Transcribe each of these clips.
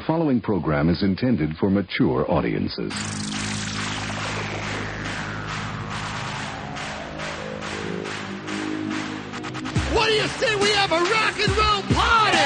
following program is intended for mature audiences. What do you say we have a rock and roll party?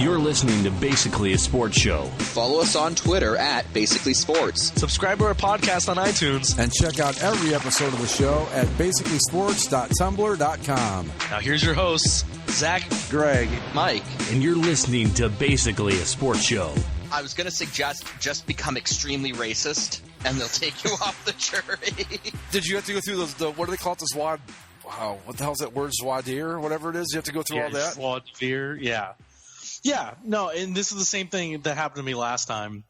You're listening to Basically a Sports Show. Follow us on Twitter at Basically Sports. Subscribe to our podcast on iTunes. And check out every episode of the show at basicallysports.tumblr.com. Now here's your hosts, Zach, Greg, Mike. And you're listening to Basically a Sports Show. I was going to suggest just become extremely racist, and they'll take you off the jury. Did you have to go through the what do they call it, the Zwad? Wow, what the hell's that word, Zwadir, whatever it is? You have to go through all that? Zwadir, yeah. Yeah, no, and this is the same thing that happened to me last time.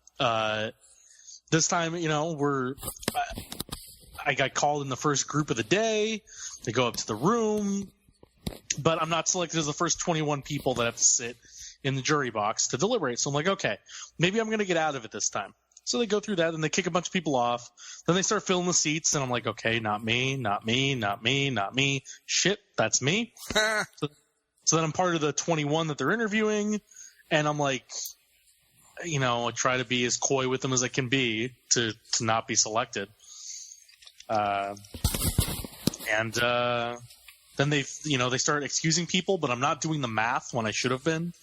This time, you know, I got called in the first group of the day. They go up to the room, but I'm not selected as the first 21 people that have to sit in the jury box to deliberate. So I'm like, okay, maybe I'm going to get out of it this time. So they go through that, and they kick a bunch of people off. Then they start filling the seats, and I'm like, okay, not me, not me, not me, not me. Shit, that's me. So then I'm part of the 21 that they're interviewing, and I'm like, you know, I try to be as coy with them as I can be to not be selected. Then they start excusing people, but I'm not doing the math when I should have been.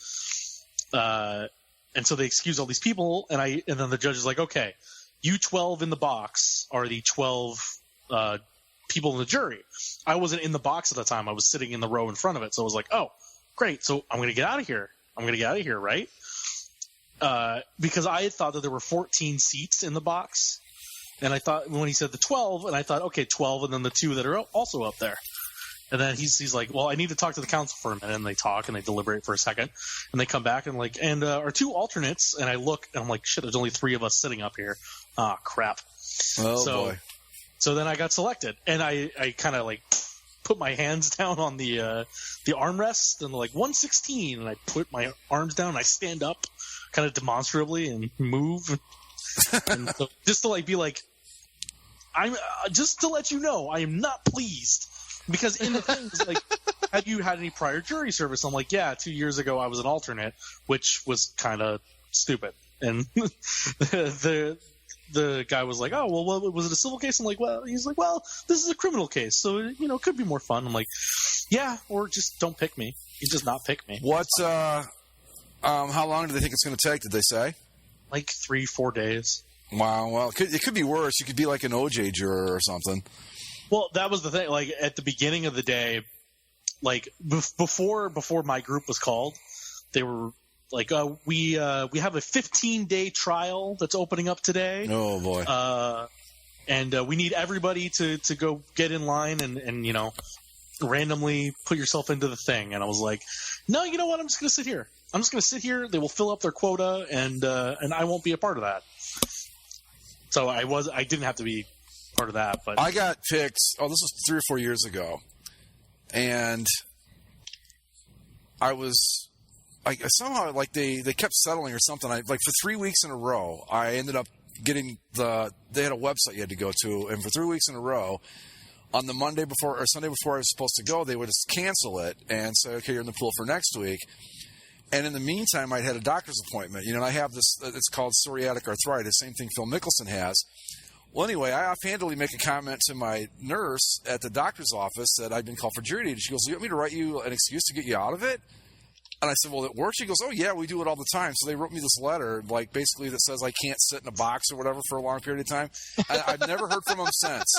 And so they excuse all these people, and then the judge is like, okay, you 12 in the box are the 12 people in the jury. I wasn't in the box at the time. I was sitting in the row in front of it. So I was like, oh, great. So I'm going to get out of here. Right? Because I had thought that there were 14 seats in the box. And I thought when he said the 12, and I thought, okay, 12 and then the 2 that are also up there. And then he's like, well, I need to talk to the council for a minute. And they talk and they deliberate for a second. And they come back and like, and our 2 alternates. And I look and I'm like, shit, there's only 3 of us sitting up here. Ah, crap. Oh, boy. So then I got selected, and I kind of like put my hands down on the armrest and like 116, and I put my arms down and I stand up kind of demonstratively and move. And so just to like be like, I'm just to let you know, I am not pleased, because in the thing is like, have you had any prior jury service? I'm like, yeah, 2 years ago I was an alternate, which was kind of stupid. And the guy was like, oh, well, was it a civil case? I'm like, well, he's like, well, this is a criminal case, so, you know, it could be more fun. I'm like, yeah, or just don't pick me. You just not pick me. How long do they think it's going to take, did they say? Like 3-4 days. Wow, well, it could be worse. You could be like an OJ juror or something. Well, that was the thing. Like, at the beginning of the day, like, before my group was called, they were like, we have a 15-day trial that's opening up today. Oh, boy. And we need everybody to go get in line and, you know, randomly put yourself into the thing. And I was like, no, you know what? I'm just going to sit here. They will fill up their quota, and I won't be a part of that. So I didn't have to be part of that. But I got picked, this was 3 or 4 years ago. And I was... somehow, like, they kept settling or something. For 3 weeks in a row, I ended up getting they had a website you had to go to, and for 3 weeks in a row, on the Monday before or Sunday before I was supposed to go, they would just cancel it and say, okay, you're in the pool for next week. And in the meantime, I'd had a doctor's appointment. You know, and I have this, it's called psoriatic arthritis, same thing Phil Mickelson has. Well, anyway, I offhandedly make a comment to my nurse at the doctor's office that I'd been called for jury duty. She goes, you want me to write you an excuse to get you out of it? And I said, well, it works? She goes, oh, yeah, we do it all the time. So they wrote me this letter, like, basically that says I can't sit in a box or whatever for a long period of time. I've never heard from them since.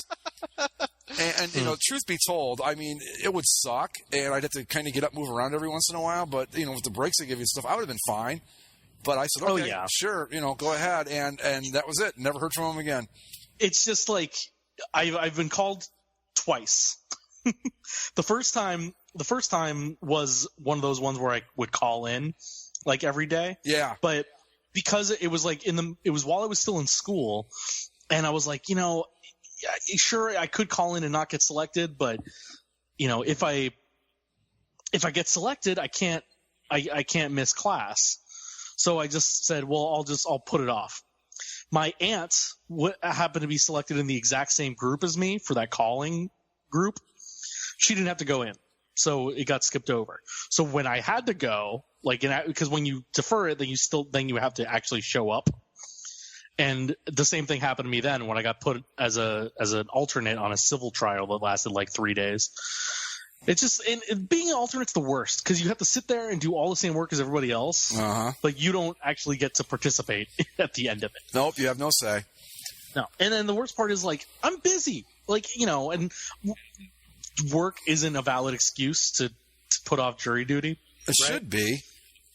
And, you know, truth be told, I mean, it would suck, and I'd have to kind of get up, move around every once in a while. But, you know, with the breaks they give you and stuff, I would have been fine. But I said, okay, sure, you know, go ahead. And that was it. Never heard from them again. It's just like I've been called twice. The first time was one of those ones where I would call in like every day. Yeah. But because it was like it was while I was still in school, and I was like, you know, sure, I could call in and not get selected, but you know, if I get selected, I can't miss class. So I just said, well, I'll put it off. My aunt happened to be selected in the exact same group as me for that calling group. She didn't have to go in. so it got skipped over. So when I had to go, because when you defer it, then you have to actually show up. And the same thing happened to me then when I got put as an alternate on a civil trial that lasted like 3 days. It's just and being an alternate's the worst because you have to sit there and do all the same work as everybody else, but you don't actually get to participate at the end of it. Nope, you have no say. No, and then the worst part is like I'm busy, and work isn't a valid excuse to put off jury duty. It should be.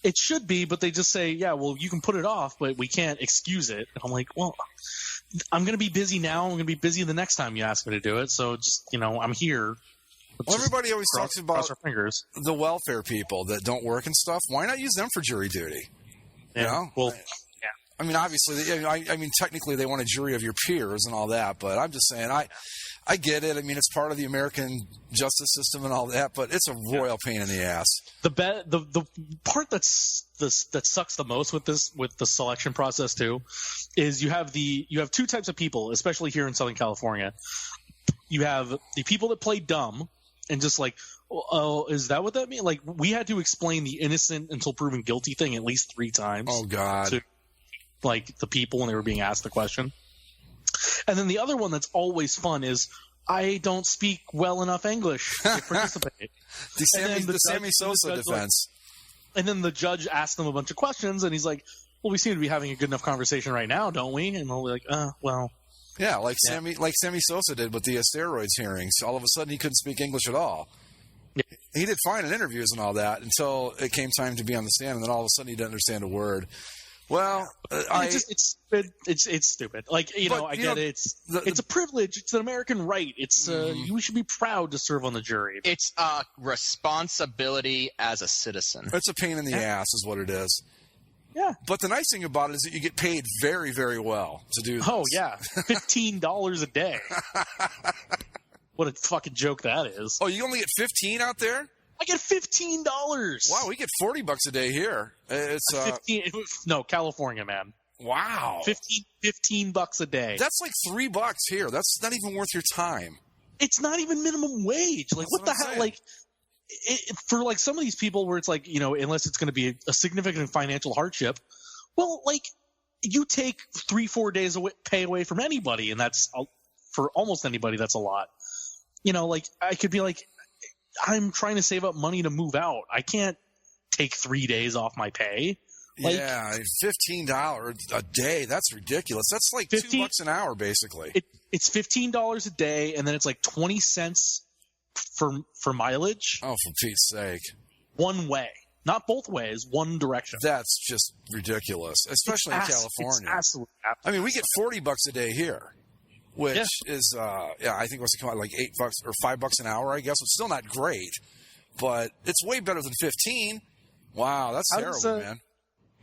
It should be, but they just say, yeah, well, you can put it off, but we can't excuse it. And I'm like, well, I'm going to be busy now. I'm going to be busy the next time you ask me to do it. So just, I'm here. Well, everybody always talks about cross our fingers. The welfare people that don't work and stuff. Why not use them for jury duty? Yeah. You know? Well, I mean, obviously, I mean, technically they want a jury of your peers and all that, but I'm just saying, I get it. I mean, it's part of the American justice system and all that, but it's a royal pain in the ass. The part that sucks the most with the selection process too, is you have two types of people, especially here in Southern California. You have the people that play dumb and just like, oh, is that what that means? Like, we had to explain the innocent until proven guilty thing at least 3 times. Oh God. To, like, the people when they were being asked the question. And then the other one that's always fun is, I don't speak well enough English to participate. the Sammy Sosa defense. And then the judge asked them a bunch of questions, and he's like, well, we seem to be having a good enough conversation right now, don't we? And they'll be like, well. Yeah, Sammy Sosa did with the steroids hearings. All of a sudden, he couldn't speak English at all. Yeah. He did fine in interviews and all that until it came time to be on the stand, and then all of a sudden, he didn't understand a word. Well, it's stupid. It's stupid. Like, I get it. It's a privilege. It's an American right. It's you should be proud to serve on the jury. It's a responsibility as a citizen. It's a pain in the ass, is what it is. Yeah. But the nice thing about it is that you get paid very, very well to do this. Oh yeah, $15 a day. What a fucking joke that is. Oh, you only get 15 out there? I get $15. Wow, we get $40 a day here. It's 15. No, California, man. Wow. $15 a day. That's like $3 here. That's not even worth your time. It's not even minimum wage. Like, what the hell? Saying. Like, for like some of these people where it's like, unless it's going to be a significant financial hardship, well, like, you take 3-4 days pay away from anybody, and that's for almost anybody. That's a lot. Like, I could be like, I'm trying to save up money to move out. I can't take 3 days off my pay. Like, yeah, $15 a day. That's ridiculous. That's like $2 an hour, basically. It's $15 a day, and then it's like 20 cents for mileage. Oh, for Pete's sake! One way, not both ways. One direction. That's just ridiculous, especially in California. It's absolutely. I mean, we get $40 a day here. Which is, I think it was like $8 or $5 an hour, I guess. It's still not great, but it's way better than 15. Wow, that's terrible, man.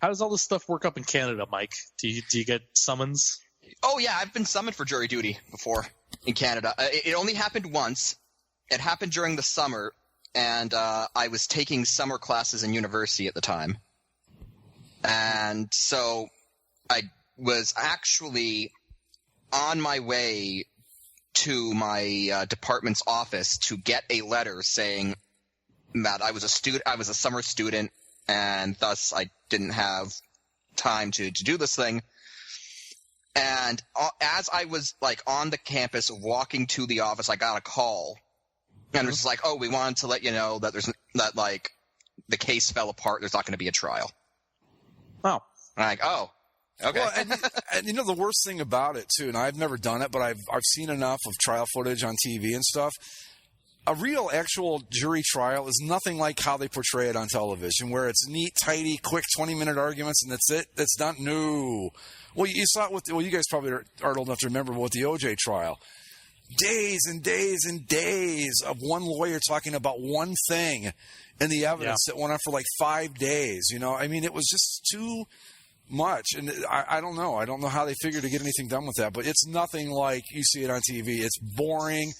How does all this stuff work up in Canada, Mike? Do you get summons? Oh yeah, I've been summoned for jury duty before in Canada. It only happened once. It happened during the summer, and I was taking summer classes in university at the time, and so I was actually on my way to my department's office to get a letter saying that I was a summer student, and thus I didn't have time to do this thing. And as I was like on the campus walking to the office, I got a call, and it was like, "Oh, we wanted to let you know that like the case fell apart. There's not going to be a trial." Oh, and I'm like, "Oh." Okay. Well, and the worst thing about it too, and I've never done it, but I've seen enough of trial footage on TV and stuff. A real, actual jury trial is nothing like how they portray it on television, where it's neat, tidy, quick 20-minute arguments, and that's it. That's not new. Well, you saw it you guys probably are old enough to remember with the OJ trial. Days and days and days of one lawyer talking about one thing and the evidence that went on for like 5 days. I mean, it was just too much, and I don't know. I don't know how they figure to get anything done with that, but it's nothing like you see it on TV. It's boring.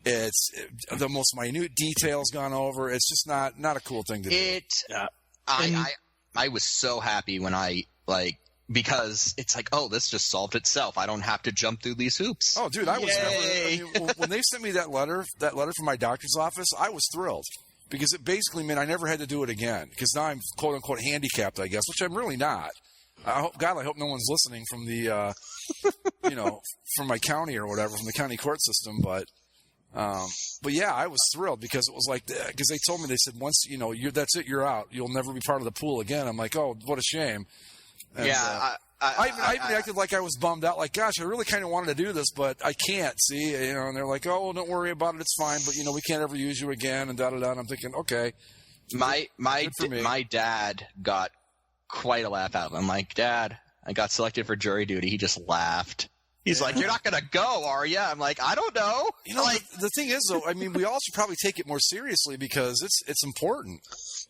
It's the most minute details gone over. It's just not a cool thing to do. I was so happy when because it's like, oh, this just solved itself. I don't have to jump through these hoops. Oh, dude, I was never. When they sent me that letter from my doctor's office, I was thrilled. because it basically meant I never had to do it again. Because now I'm quote unquote handicapped, I guess, which I'm really not. I hope no one's listening from the, from my county or whatever, from the county court system. But yeah, I was thrilled because it was like, because they told me, they said, once, that's it, you're out. You'll never be part of the pool again. I'm like, oh, what a shame. And, yeah. I even acted like I was bummed out. Like, gosh, I really kind of wanted to do this, but I can't. See, and they're like, "Oh, well, don't worry about it. It's fine." But we can't ever use you again, and da da da. And I'm thinking, okay. My dad got quite a laugh out of it. I'm like, Dad, I got selected for jury duty. He just laughed. He's like, "You're not gonna go, are you?" I'm like, "I don't know." The thing is, though, I mean, we all should probably take it more seriously because it's important.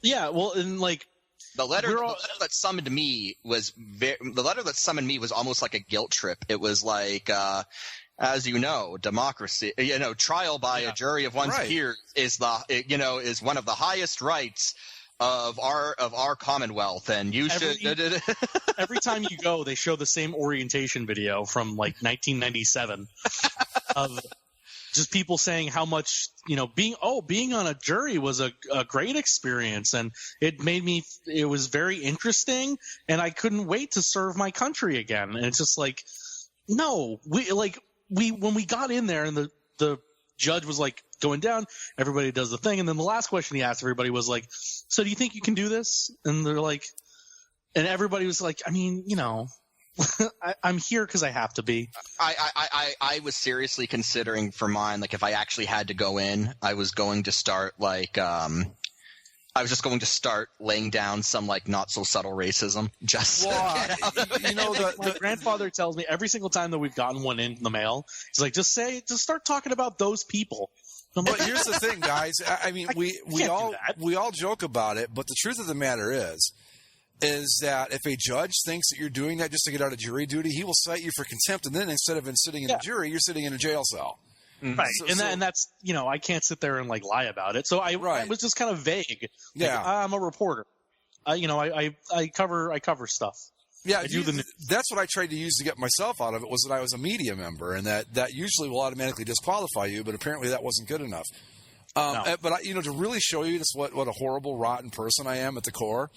Yeah, well, and like. The letter that summoned me was almost like a guilt trip. It was like, as you know, democracy, trial by a jury of one's peers is one of the highest rights of our Commonwealth, and you should. Every time you go, they show the same orientation video from like 1997 of just people saying how much being on a jury was a great experience, and it was very interesting, and I couldn't wait to serve my country again. And it's just like, no, when we got in there and the judge was like going down, everybody does the thing, and then the last question he asked everybody was like, so do you think you can do this? And they're like, and everybody was like, I mean, I'm here because I have to be. I was seriously considering for mine, like if I actually had to go in, I was going to start I was just going to start laying down some like not so subtle racism. Just my grandfather tells me every single time that we've gotten one in the mail, he's like, just start talking about those people. But here's the thing, guys. I mean, we all joke about it, but the truth of the matter is that if a judge thinks that you're doing that just to get out of jury duty, he will cite you for contempt, and then instead of sitting in a jury, you're sitting in a jail cell. Right, and that's I can't sit there and like lie about it. So I was just kind of vague. Yeah, like, I'm a reporter. I cover stuff. Yeah, that's what I tried to use to get myself out of it, was that I was a media member, and that usually will automatically disqualify you, but apparently that wasn't good enough. No. But to really show you just what a horrible, rotten person I am at the core.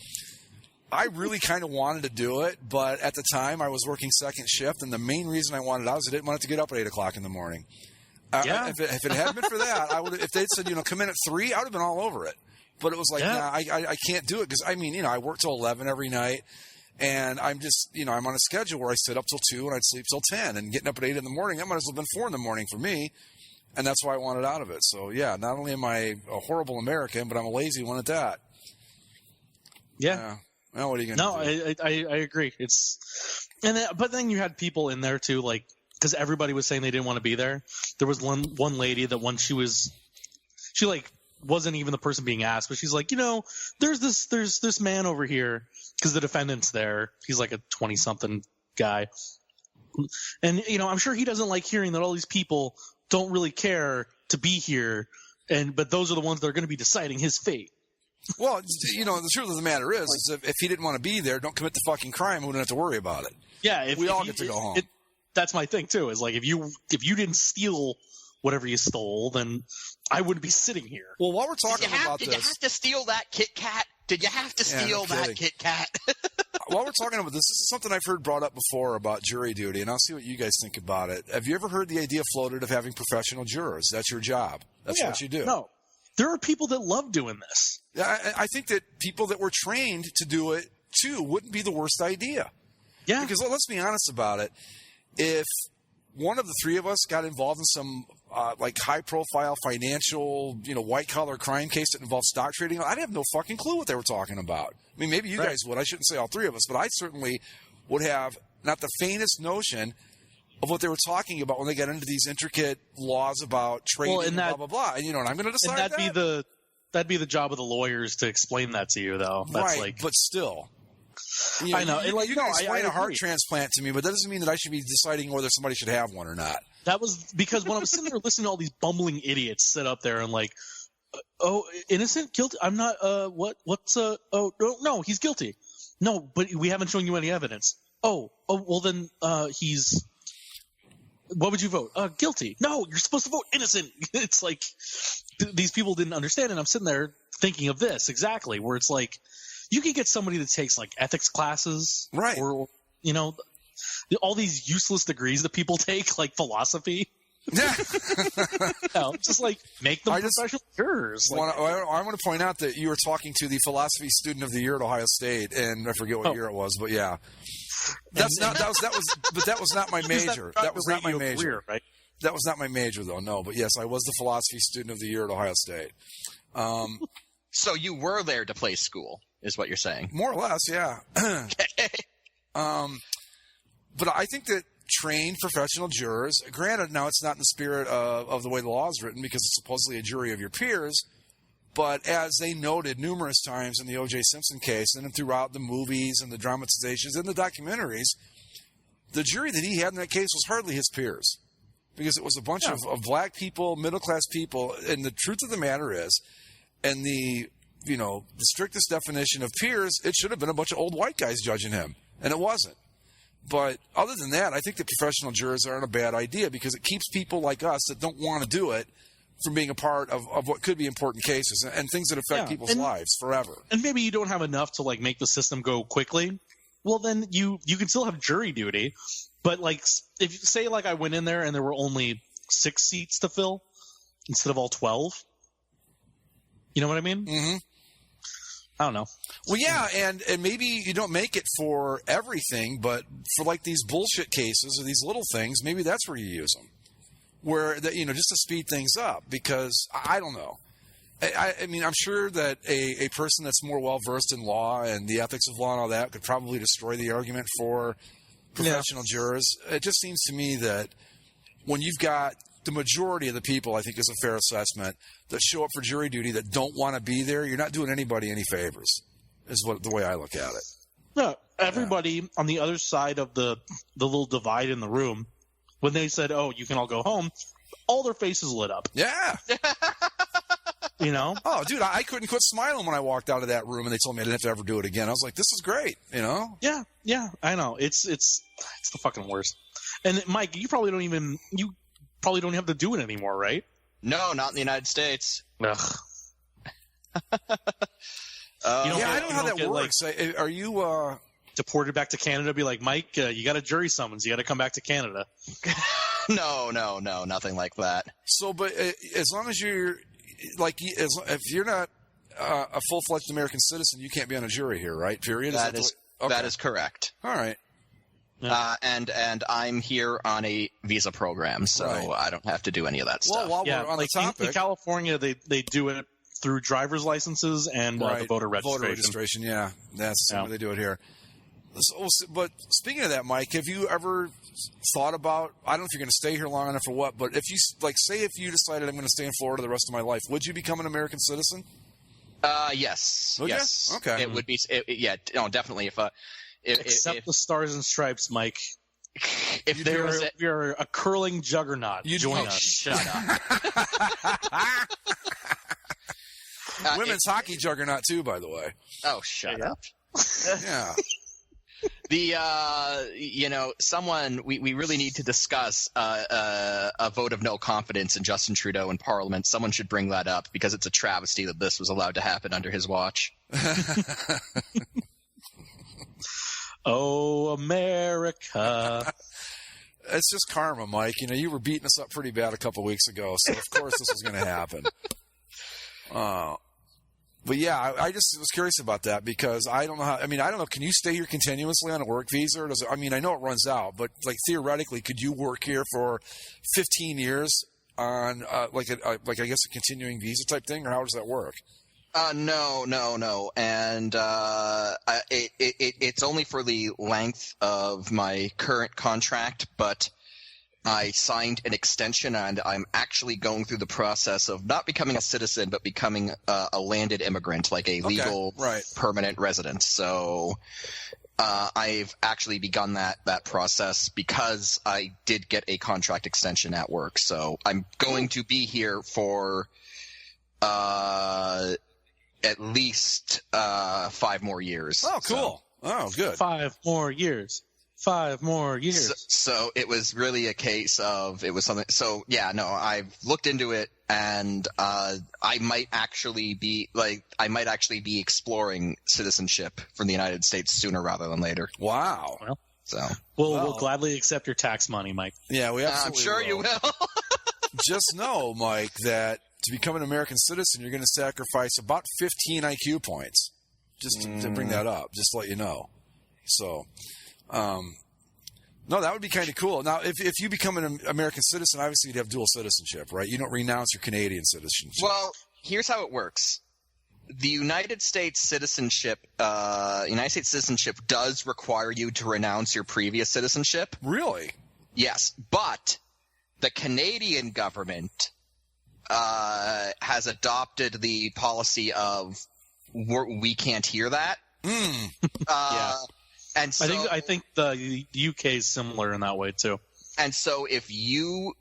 I really kind of wanted to do it, but at the time I was working second shift, and the main reason I wanted out was I didn't want to get up at 8 o'clock in the morning. If it hadn't been for that, I would. If they'd said, come in at 3, I would have been all over it. But it was like, nah, I can't do it because I work till 11 every night, and I'm just, I'm on a schedule where I sit up till 2 and I'd sleep till 10, and getting up at 8 in the morning, that might as well have been 4 in the morning for me, and that's why I wanted out of it. So yeah, not only am I a horrible American, but I'm a lazy one at that. Yeah. Well, what are you going to do? I agree. But then you had people in there too, like, because everybody was saying they didn't want to be there. There was one lady that once she wasn't even the person being asked, but she's like, there's this man over here, because the defendant's there. He's like a 20-something guy, and I'm sure he doesn't like hearing that all these people don't really care to be here, but those are the ones that are going to be deciding his fate. Well, the truth of the matter is if he didn't want to be there, don't commit the fucking crime. We don't have to worry about it. Yeah, we all get to go home. That's my thing too. Is like if you didn't steal whatever you stole, then I wouldn't be sitting here. Well, while we're talking about this, did you have to steal that Kit Kat? Did you have to steal that Kit Kat? While we're talking about this is something I've heard brought up before about jury duty, and I'll see what you guys think about it. Have you ever heard the idea floated of having professional jurors? That's your job. That's what you do. No. There are people that love doing this. Yeah, I think that people that were trained to do it, too, wouldn't be the worst idea. Yeah. Because let's be honest about it. If one of the three of us got involved in some high-profile financial, white-collar crime case that involved stock trading, I'd have no fucking clue what they were talking about. I mean, maybe you guys would. I shouldn't say all three of us, but I certainly would have not the faintest notion of what they were talking about when they got into these intricate laws about trading and blah, blah, blah. And, and I'm going to decide that. That'd be the job of the lawyers to explain that to you, though. That's but still. I know. You can explain a heart transplant to me, but that doesn't mean that I should be deciding whether somebody should have one or not. That was because when I was sitting there listening to all these bumbling idiots sit up there and like, oh, innocent, guilty. I'm not. No, he's guilty. No, but we haven't shown you any evidence. Oh, well then he's. what would you vote? Guilty. No, you're supposed to vote innocent. It's like these people didn't understand, and I'm sitting there thinking of this exactly, where it's like you could get somebody that takes like ethics classes, right? Or all these useless degrees that people take, like philosophy. Yeah. Just like make them professional jurors. I want to point out that you were talking to the philosophy student of the year at Ohio State, and I forget what year it was, but yeah, that was not my major. That was not my major. Career, right? That was not my major, though. No, but yes, I was the philosophy student of the year at Ohio State. So you were there to play school, is what you're saying? More or less, yeah. But I think that trained professional jurors, granted, now it's not in the spirit of the way the law is written because it's supposedly a jury of your peers, but as they noted numerous times in the O.J. Simpson case and throughout the movies and the dramatizations and the documentaries, the jury that he had in that case was hardly his peers because it was a bunch of black people, middle-class people, and the truth of the matter is, and the strictest definition of peers, it should have been a bunch of old white guys judging him, and it wasn't. But other than that, I think that professional jurors aren't a bad idea because it keeps people like us that don't want to do it from being a part of what could be important cases and things that affect people's lives forever. And maybe you don't have enough to like make the system go quickly. Well, then you can still have jury duty. But like if say like I went in there and there were only 6 seats to fill instead of all 12. You know what I mean? Mm-hmm. I don't know. Well, yeah, and maybe you don't make it for everything, but for like these bullshit cases or these little things, maybe that's where you use them. Where that just to speed things up, because I don't know. I mean, I'm sure that a person that's more well versed in law and the ethics of law and all that could probably destroy the argument for professional jurors. It just seems to me that when you've got the majority of the people, I think is a fair assessment, that show up for jury duty that don't want to be there, you're not doing anybody any favors, is the way I look at it. No, everybody on the other side of the little divide in the room, when they said, "Oh, you can all go home," all their faces lit up. Yeah. Oh, dude, I couldn't quit smiling when I walked out of that room and they told me I didn't have to ever do it again. I was like, this is great, Yeah, I know. It's the fucking worst. And Mike, you probably don't have to do it anymore, right? No, not in the United States. Ugh. I don't know how that works. Are you deported back to Canada? Be like, Mike, you got a jury summons. You got to come back to Canada. No, nothing like that. So, but as long as you're if you're not a full-fledged American citizen, you can't be on a jury here, right? Period. That is correct. All right. Yeah. And I'm here on a visa program, so I don't have to do any of that stuff. Well, while we're on the topic, in California, they do it through driver's licenses and the voter registration. Voter registration, yeah, that's the same way they do it here. So, but speaking of that, Mike, have you ever thought about? I don't know if you're going to stay here long enough or what, but if you say if you decided I'm going to stay in Florida the rest of my life, would you become an American citizen? Yes. Would yes. You? Okay. It would be. Definitely. Except the Stars and Stripes, Mike. If you're a curling juggernaut, join us. Shut up. Women's hockey juggernaut too, by the way. Oh, shut up. Yeah. We really need to discuss a vote of no confidence in Justin Trudeau in Parliament. Someone should bring that up because it's a travesty that this was allowed to happen under his watch. Oh, America. It's just karma, Mike. You were beating us up pretty bad a couple weeks ago, so of course this was going to happen. But yeah, I just was curious about that because I don't know how. I mean, I don't know. Can you stay here continuously on a work visa? Or does it, I mean, I know it runs out, but like theoretically, could you work here for 15 years on I guess a continuing visa type thing, or how does that work? No, and it's only for the length of my current contract, but I signed an extension, and I'm actually going through the process of not becoming a citizen, but becoming a landed immigrant, like a legal permanent resident. So I've actually begun that process because I did get a contract extension at work. So I'm going to be here for at least 5 more years. Oh, cool. So. Oh, good. 5 more years. 5 more years. So it was really a case of it was something. So yeah, no, I've looked into it, and I might actually be exploring citizenship from the United States sooner rather than later. Wow. Well, So we'll gladly accept your tax money, Mike. Yeah, we absolutely I'm sure you will. Just know, Mike, that to become an American citizen, you're going to sacrifice about 15 IQ points. Just to bring that up, just to let you know. So, no, that would be kind of cool. Now, if you become an American citizen, obviously you'd have dual citizenship, right? You don't renounce your Canadian citizenship. Well, here's how it works. The United States citizenship does require you to renounce your previous citizenship. Really? Yes, but the Canadian government has adopted the policy of we can't hear that. Yeah. And so, I think the UK is similar in that way too. And so if you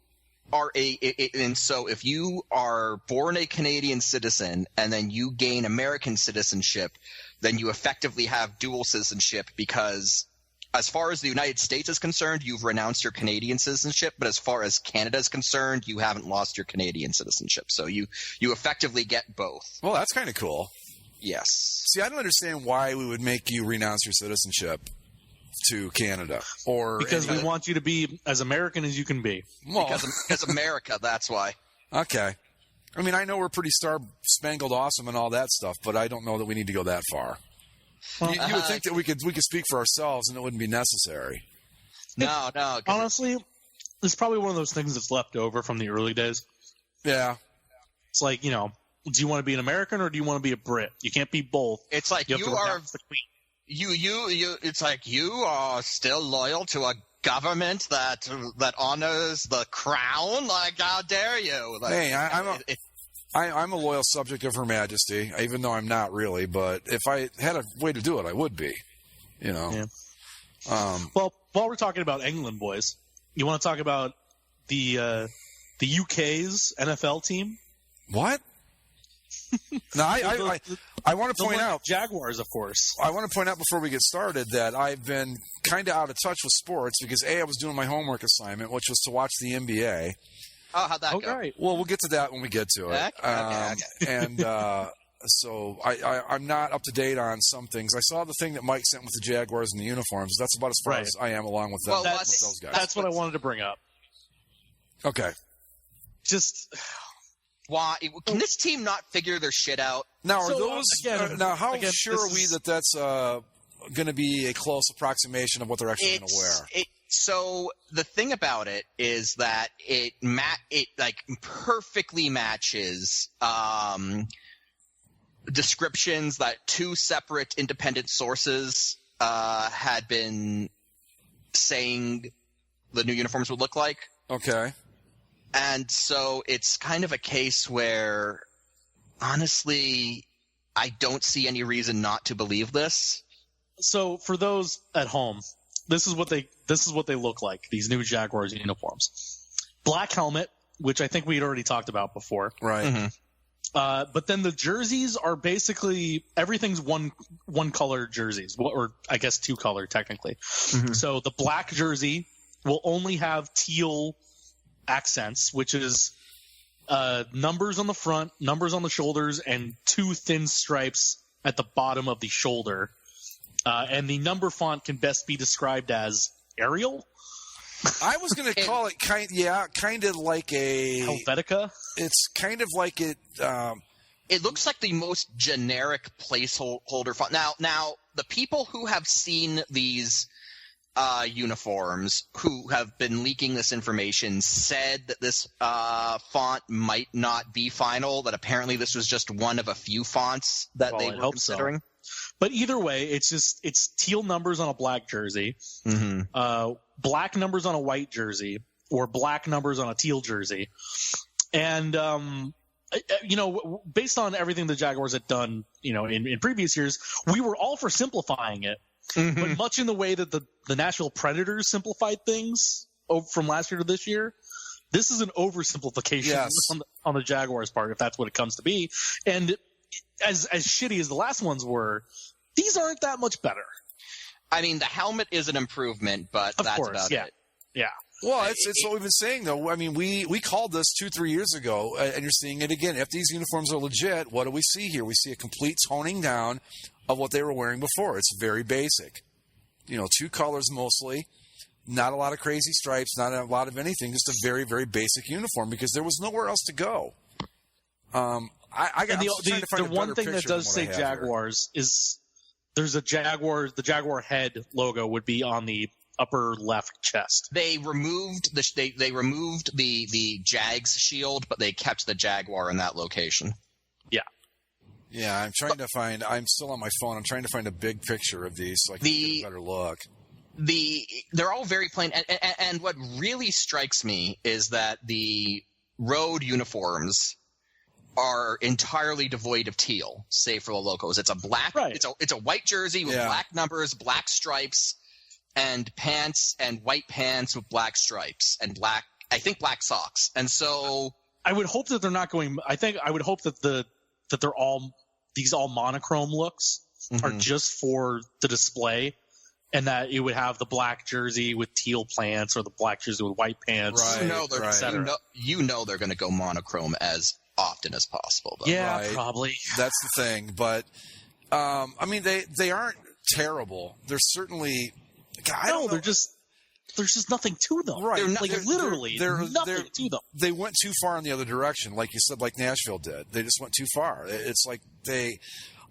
are if you are born a Canadian citizen and then you gain American citizenship, then you effectively have dual citizenship, because as far as the United States is concerned, you've renounced your Canadian citizenship, but as far as Canada is concerned, you haven't lost your Canadian citizenship. So you effectively get both. Well, that's kind of cool. Yes. See, I don't understand why we would make you renounce your citizenship to Canada, or because we want you to be as American as you can be. Well, because America, that's why. Okay. I mean, I know we're pretty star-spangled awesome and all that stuff, but I don't know that we need to go that far. Well, you would think that we could speak for ourselves and it wouldn't be necessary. No. Honestly, it's probably one of those things that's left over from the early days. Yeah. It's like, do you want to be an American or do you want to be a Brit? You can't be both. It's like you are the queen. It's like you are still loyal to a government that honors the crown. Like, how dare you? Like, hey, I'm a loyal subject of Her Majesty, even though I'm not really. But if I had a way to do it, I would be. Yeah. Well, while we're talking about England, boys, you want to talk about the UK's NFL team? What? No, I want to point out Jaguars, of course. I want to point out before we get started that I've been kind of out of touch with sports because I was doing my homework assignment, which was to watch the NBA. Oh, how'd that go? Right. Well, we'll get to that when we get to it. Okay. And so I'm not up to date on some things. I saw the thing that Mike sent with the Jaguars and the uniforms. That's about as far as I am along with, well, with those guys. That's what I wanted to bring up. Okay. Just why can this team not figure their shit out? Now, are those now? How again, sure are we that that's going to be a close approximation of what they're actually going to wear? So the thing about it is that it perfectly matches descriptions that two separate independent sources had been saying the new uniforms would look like. Okay. And so it's kind of a case where, honestly, I don't see any reason not to believe this. So for those at home, this is what they look like, these new Jaguars uniforms. Black helmet, which I think we had already talked about before. Right. Mm-hmm. But then the jerseys are basically everything's one color jerseys, or I guess two color technically. Mm-hmm. So the black jersey will only have teal accents, which is numbers on the front, numbers on the shoulders, and two thin stripes at the bottom of the shoulder. And the number font can best be described as Arial. I was going to call it kind of like a Helvetica. It's kind of like it. It looks like the most generic placeholder font. Now the people who have seen these uniforms, who have been leaking this information, said that this font might not be final. That apparently this was just one of a few fonts that they were considering. So. But either way, it's teal numbers on a black jersey, black numbers on a white jersey, or black numbers on a teal jersey. And, based on everything the Jaguars had done, in previous years, we were all for simplifying it. Mm-hmm. But much in the way that the Nashville Predators simplified things from last year to this year, this is an oversimplification on the Jaguars' part, if that's what it comes to be. And as shitty as the last ones were, these aren't that much better. I mean, the helmet is an improvement, but Of that's course, about yeah. it. Yeah. Well, it's what we've been saying, though. I mean, we called this 2-3 years ago, and you're seeing it again. If these uniforms are legit, what do we see here? We see a complete toning down of what they were wearing before. It's very basic. 2 colors mostly. Not a lot of crazy stripes, not a lot of anything, just a very, very basic uniform because there was nowhere else to go. I'm trying to find the a one better thing that picture does than say what I have Jaguars is there's a Jaguar. The Jaguar head logo would be on the upper left chest. They removed the Jags shield, but they kept the Jaguar in that location. Yeah. Yeah, I'm trying to find. I'm still on my phone. I'm trying to find a big picture of these so I can get a better look. They're all very plain, and what really strikes me is that the road uniforms are entirely devoid of teal, save for the logos. It's a black, Right. it's a white jersey with black numbers, black stripes, and pants, and white pants with black stripes, and black socks. And so I would hope that they're not going. I would hope that they're all these monochrome looks are just for the display. And that it would have the black jersey with teal pants or the black jersey with white pants. Right, you know they're going to go monochrome as often as possible. Though. Yeah, Right. probably. That's the thing. But, I mean, they aren't terrible. They're certainly – there's just nothing to them. Right. Literally nothing to them. They went too far in the other direction, like you said, like Nashville did. They just went too far. It's like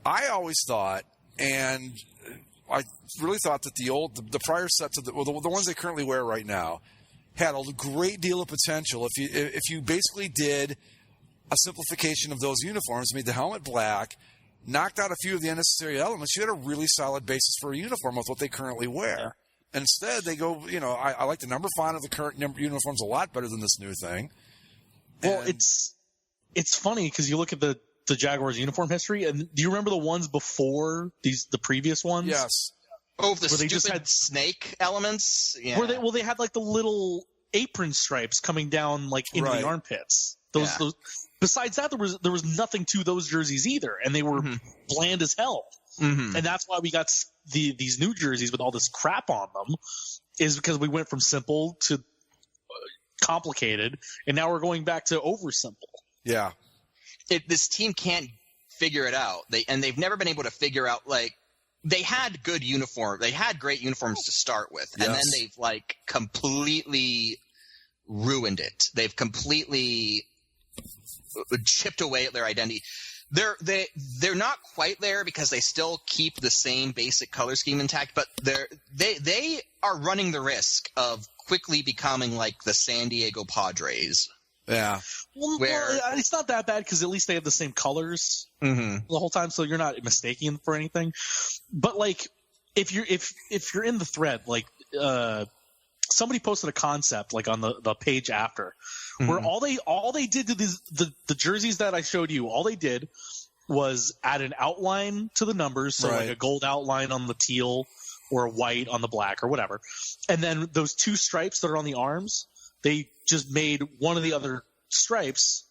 I always thought, and – I really thought that the prior sets of the ones they currently wear right now had a great deal of potential. If you basically did a simplification of those uniforms, made the helmet black, knocked out a few of the unnecessary elements, you had a really solid basis for a uniform with what they currently wear. Yeah. And instead, they go, I like the number font of the current uniforms a lot better than this new thing. Well, it's funny because you look at the Jaguars uniform history, and do you remember the ones before the previous ones? Yes. Oh, the stupid just had snake elements. Yeah. Where they had like the little apron stripes coming down like into the armpits. Those. Besides that, there was nothing to those jerseys either, and they were bland as hell. Mm-hmm. And that's why we got these new jerseys with all this crap on them, is because we went from simple to complicated, and now we're going back to over simple. Yeah. This team can't figure it out. They've never been able to figure out, like, they had good uniform. They had great uniforms to start with, and then they've like completely ruined it. They've completely chipped away at their identity. They're not quite there because they still keep the same basic color scheme intact, but they are running the risk of quickly becoming like the San Diego Padres. Yeah. Well, it's not that bad because at least they have the same colors the whole time, so you're not mistaking them for anything. But like, if you're in the thread, like somebody posted a concept like on the page after, where all they did to the jerseys that I showed you, all they did was add an outline to the numbers, so like a gold outline on the teal or a white on the black or whatever, and then those two stripes that are on the arms. They just made one of the other stripes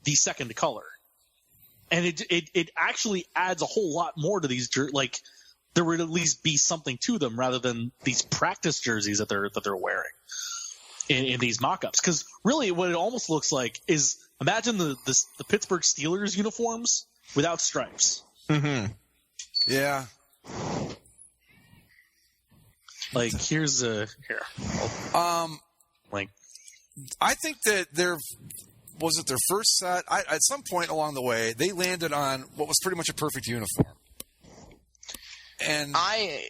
the second color, and it actually adds a whole lot more to these like there would at least be something to them rather than these practice jerseys that they're wearing in these mock-ups. Because really, what it almost looks like is imagine the Pittsburgh Steelers uniforms without stripes. Mm-hmm. Yeah. Like here's like. I think that their first set. At some point along the way, they landed on what was pretty much a perfect uniform. And I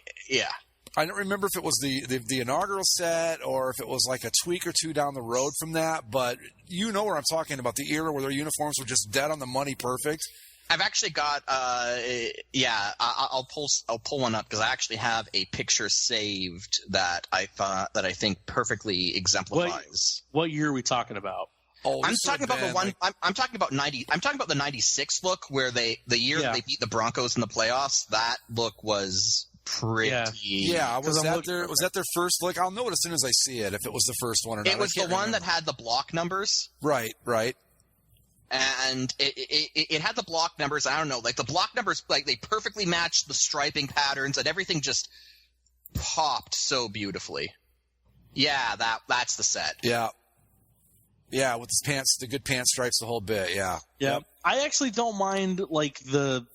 don't remember if it was the inaugural set or if it was like a tweak or two down the road from that. But you know where I'm talking about, the era where their uniforms were just dead on the money, perfect. I've actually got I'll pull one up because I actually have a picture saved that I think perfectly exemplifies. What year are we talking about? Oh, I'm talking about the one. I'm talking about 90. I'm talking about the 96 look where the year that they beat the Broncos in the playoffs. That look was pretty. Yeah. Was that their first look? I'll know it as soon as I see it if it was the first one or not. It was the one that had the block numbers. Right. And it had the block numbers. I don't know, like the block numbers, like they perfectly matched the striping patterns and everything. Just popped so beautifully. Yeah, that's the set. Yeah. Yeah, with his pants, the good pants stripes, the whole bit, yeah. Yeah. Yep. I actually don't mind, like, the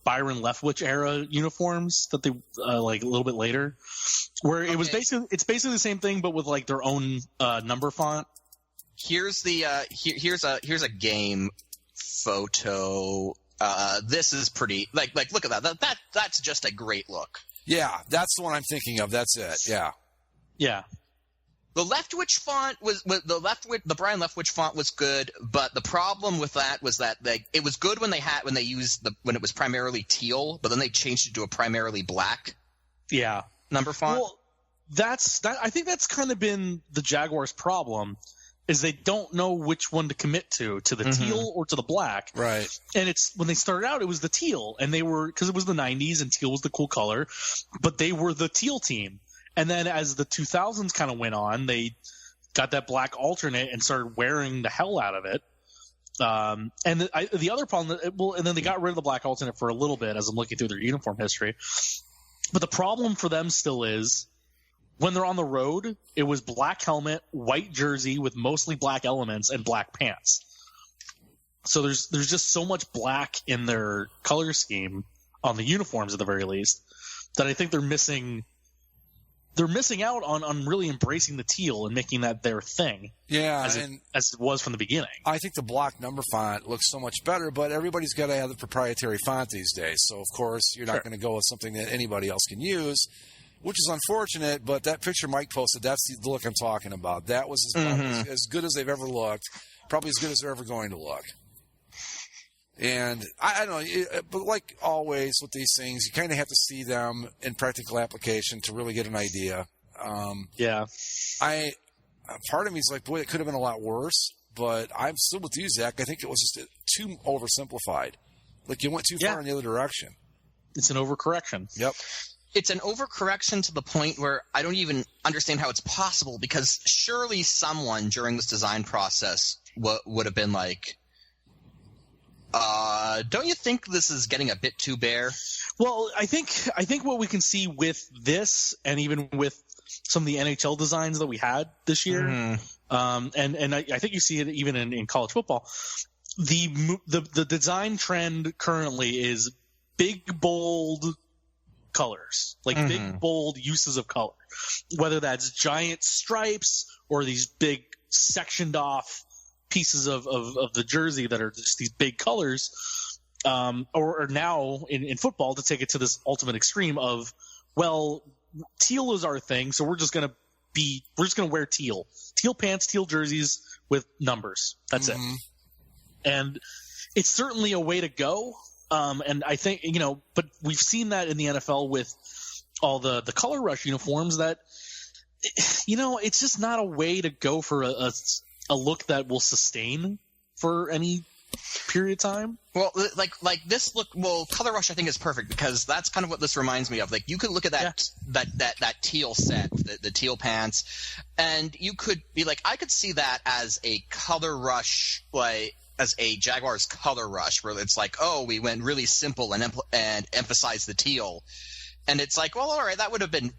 Byron Leftwich era uniforms that they, like, a little bit later, where it was basically the same thing, but with, like, their own number font. Here's here's a game photo. This is pretty, like look at that. That's just a great look. Yeah, that's the one I'm thinking of. That's it, yeah. Yeah. The Leftwich font the Brian Leftwich font was good, but the problem with that was that it was good when when it was primarily teal, but then they changed it to a primarily black number font. Well, I think that's kind of been the Jaguars' problem, is they don't know which one to commit to the teal or to the black. Right. And it's when they started out, it was the teal, and they were, because it was the 90s and teal was the cool color, but they were the teal team. And then as the 2000s kind of went on, they got that black alternate and started wearing the hell out of it. And the other problem, and then they got rid of the black alternate for a little bit as I'm looking through their uniform history. But the problem for them still is when they're on the road, it was black helmet, white jersey with mostly black elements, and black pants. So there's just so much black in their color scheme on the uniforms at the very least that I think they're missing out on really embracing the teal and making that their thing. Yeah, as it was from the beginning. I think the block number font looks so much better, but everybody's got to have the proprietary font these days. So, of course, you're not going to go with something that anybody else can use, which is unfortunate, but that picture Mike posted, that's the look I'm talking about. That was as good as they've ever looked, probably as good as they're ever going to look. And I don't know, but like always with these things, you kind of have to see them in practical application to really get an idea. Yeah. Part of me is like, boy, it could have been a lot worse, but I'm still with you, Zach. I think it was just too oversimplified. Like you went too far in the other direction. It's an overcorrection. Yep. It's an overcorrection to the point where I don't even understand how it's possible, because surely someone during this design process would have been like, don't you think this is getting a bit too bare? Well, I think what we can see with this, and even with some of the NHL designs that we had this year, and I think you see it even in college football, the design trend currently is big, bold colors, like big, bold uses of color, whether that's giant stripes or these big sectioned off pieces of the jersey that are just these big colors, or now in football, to take it to this ultimate extreme of, well, teal is our thing, so we're just gonna wear teal pants, teal jerseys with numbers. That's it. And it's certainly a way to go. And I think, but we've seen that in the NFL with all the color rush uniforms that, it's just not a way to go for a look that will sustain for any period of time. Well, like this look. Well, color rush I think is perfect, because that's kind of what this reminds me of. Like you could look at that teal set, the teal pants, and you could be like, I could see that as a color rush, like as a Jaguars color rush, where it's like, oh, we went really simple and emphasized the teal, and it's like, well, all right,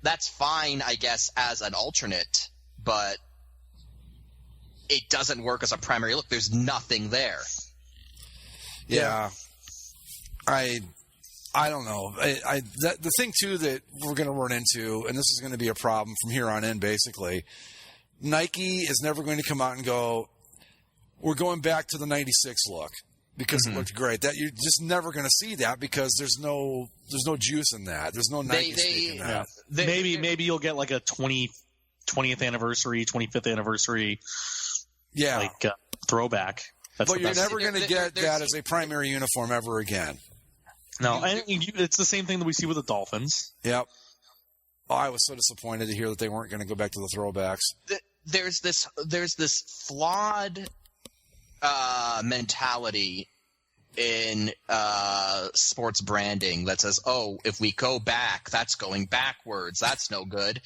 that's fine, I guess, as an alternate, but it doesn't work as a primary look. There's nothing there. Yeah. I don't know. The thing, too, that we're going to run into, and this is going to be a problem from here on in, basically, Nike is never going to come out and go, we're going back to the 96 look because it looked great. That you're just never going to see that, because there's no juice in that. There's no Nike speak in that. Maybe you'll get like a 20th anniversary, 25th anniversary throwback. But you're never going to get that as a primary uniform ever again. No, and it's the same thing that we see with the Dolphins. Yep. Oh, I was so disappointed to hear that they weren't going to go back to the throwbacks. There's this flawed mentality in sports branding that says, oh, if we go back, that's going backwards. That's no good.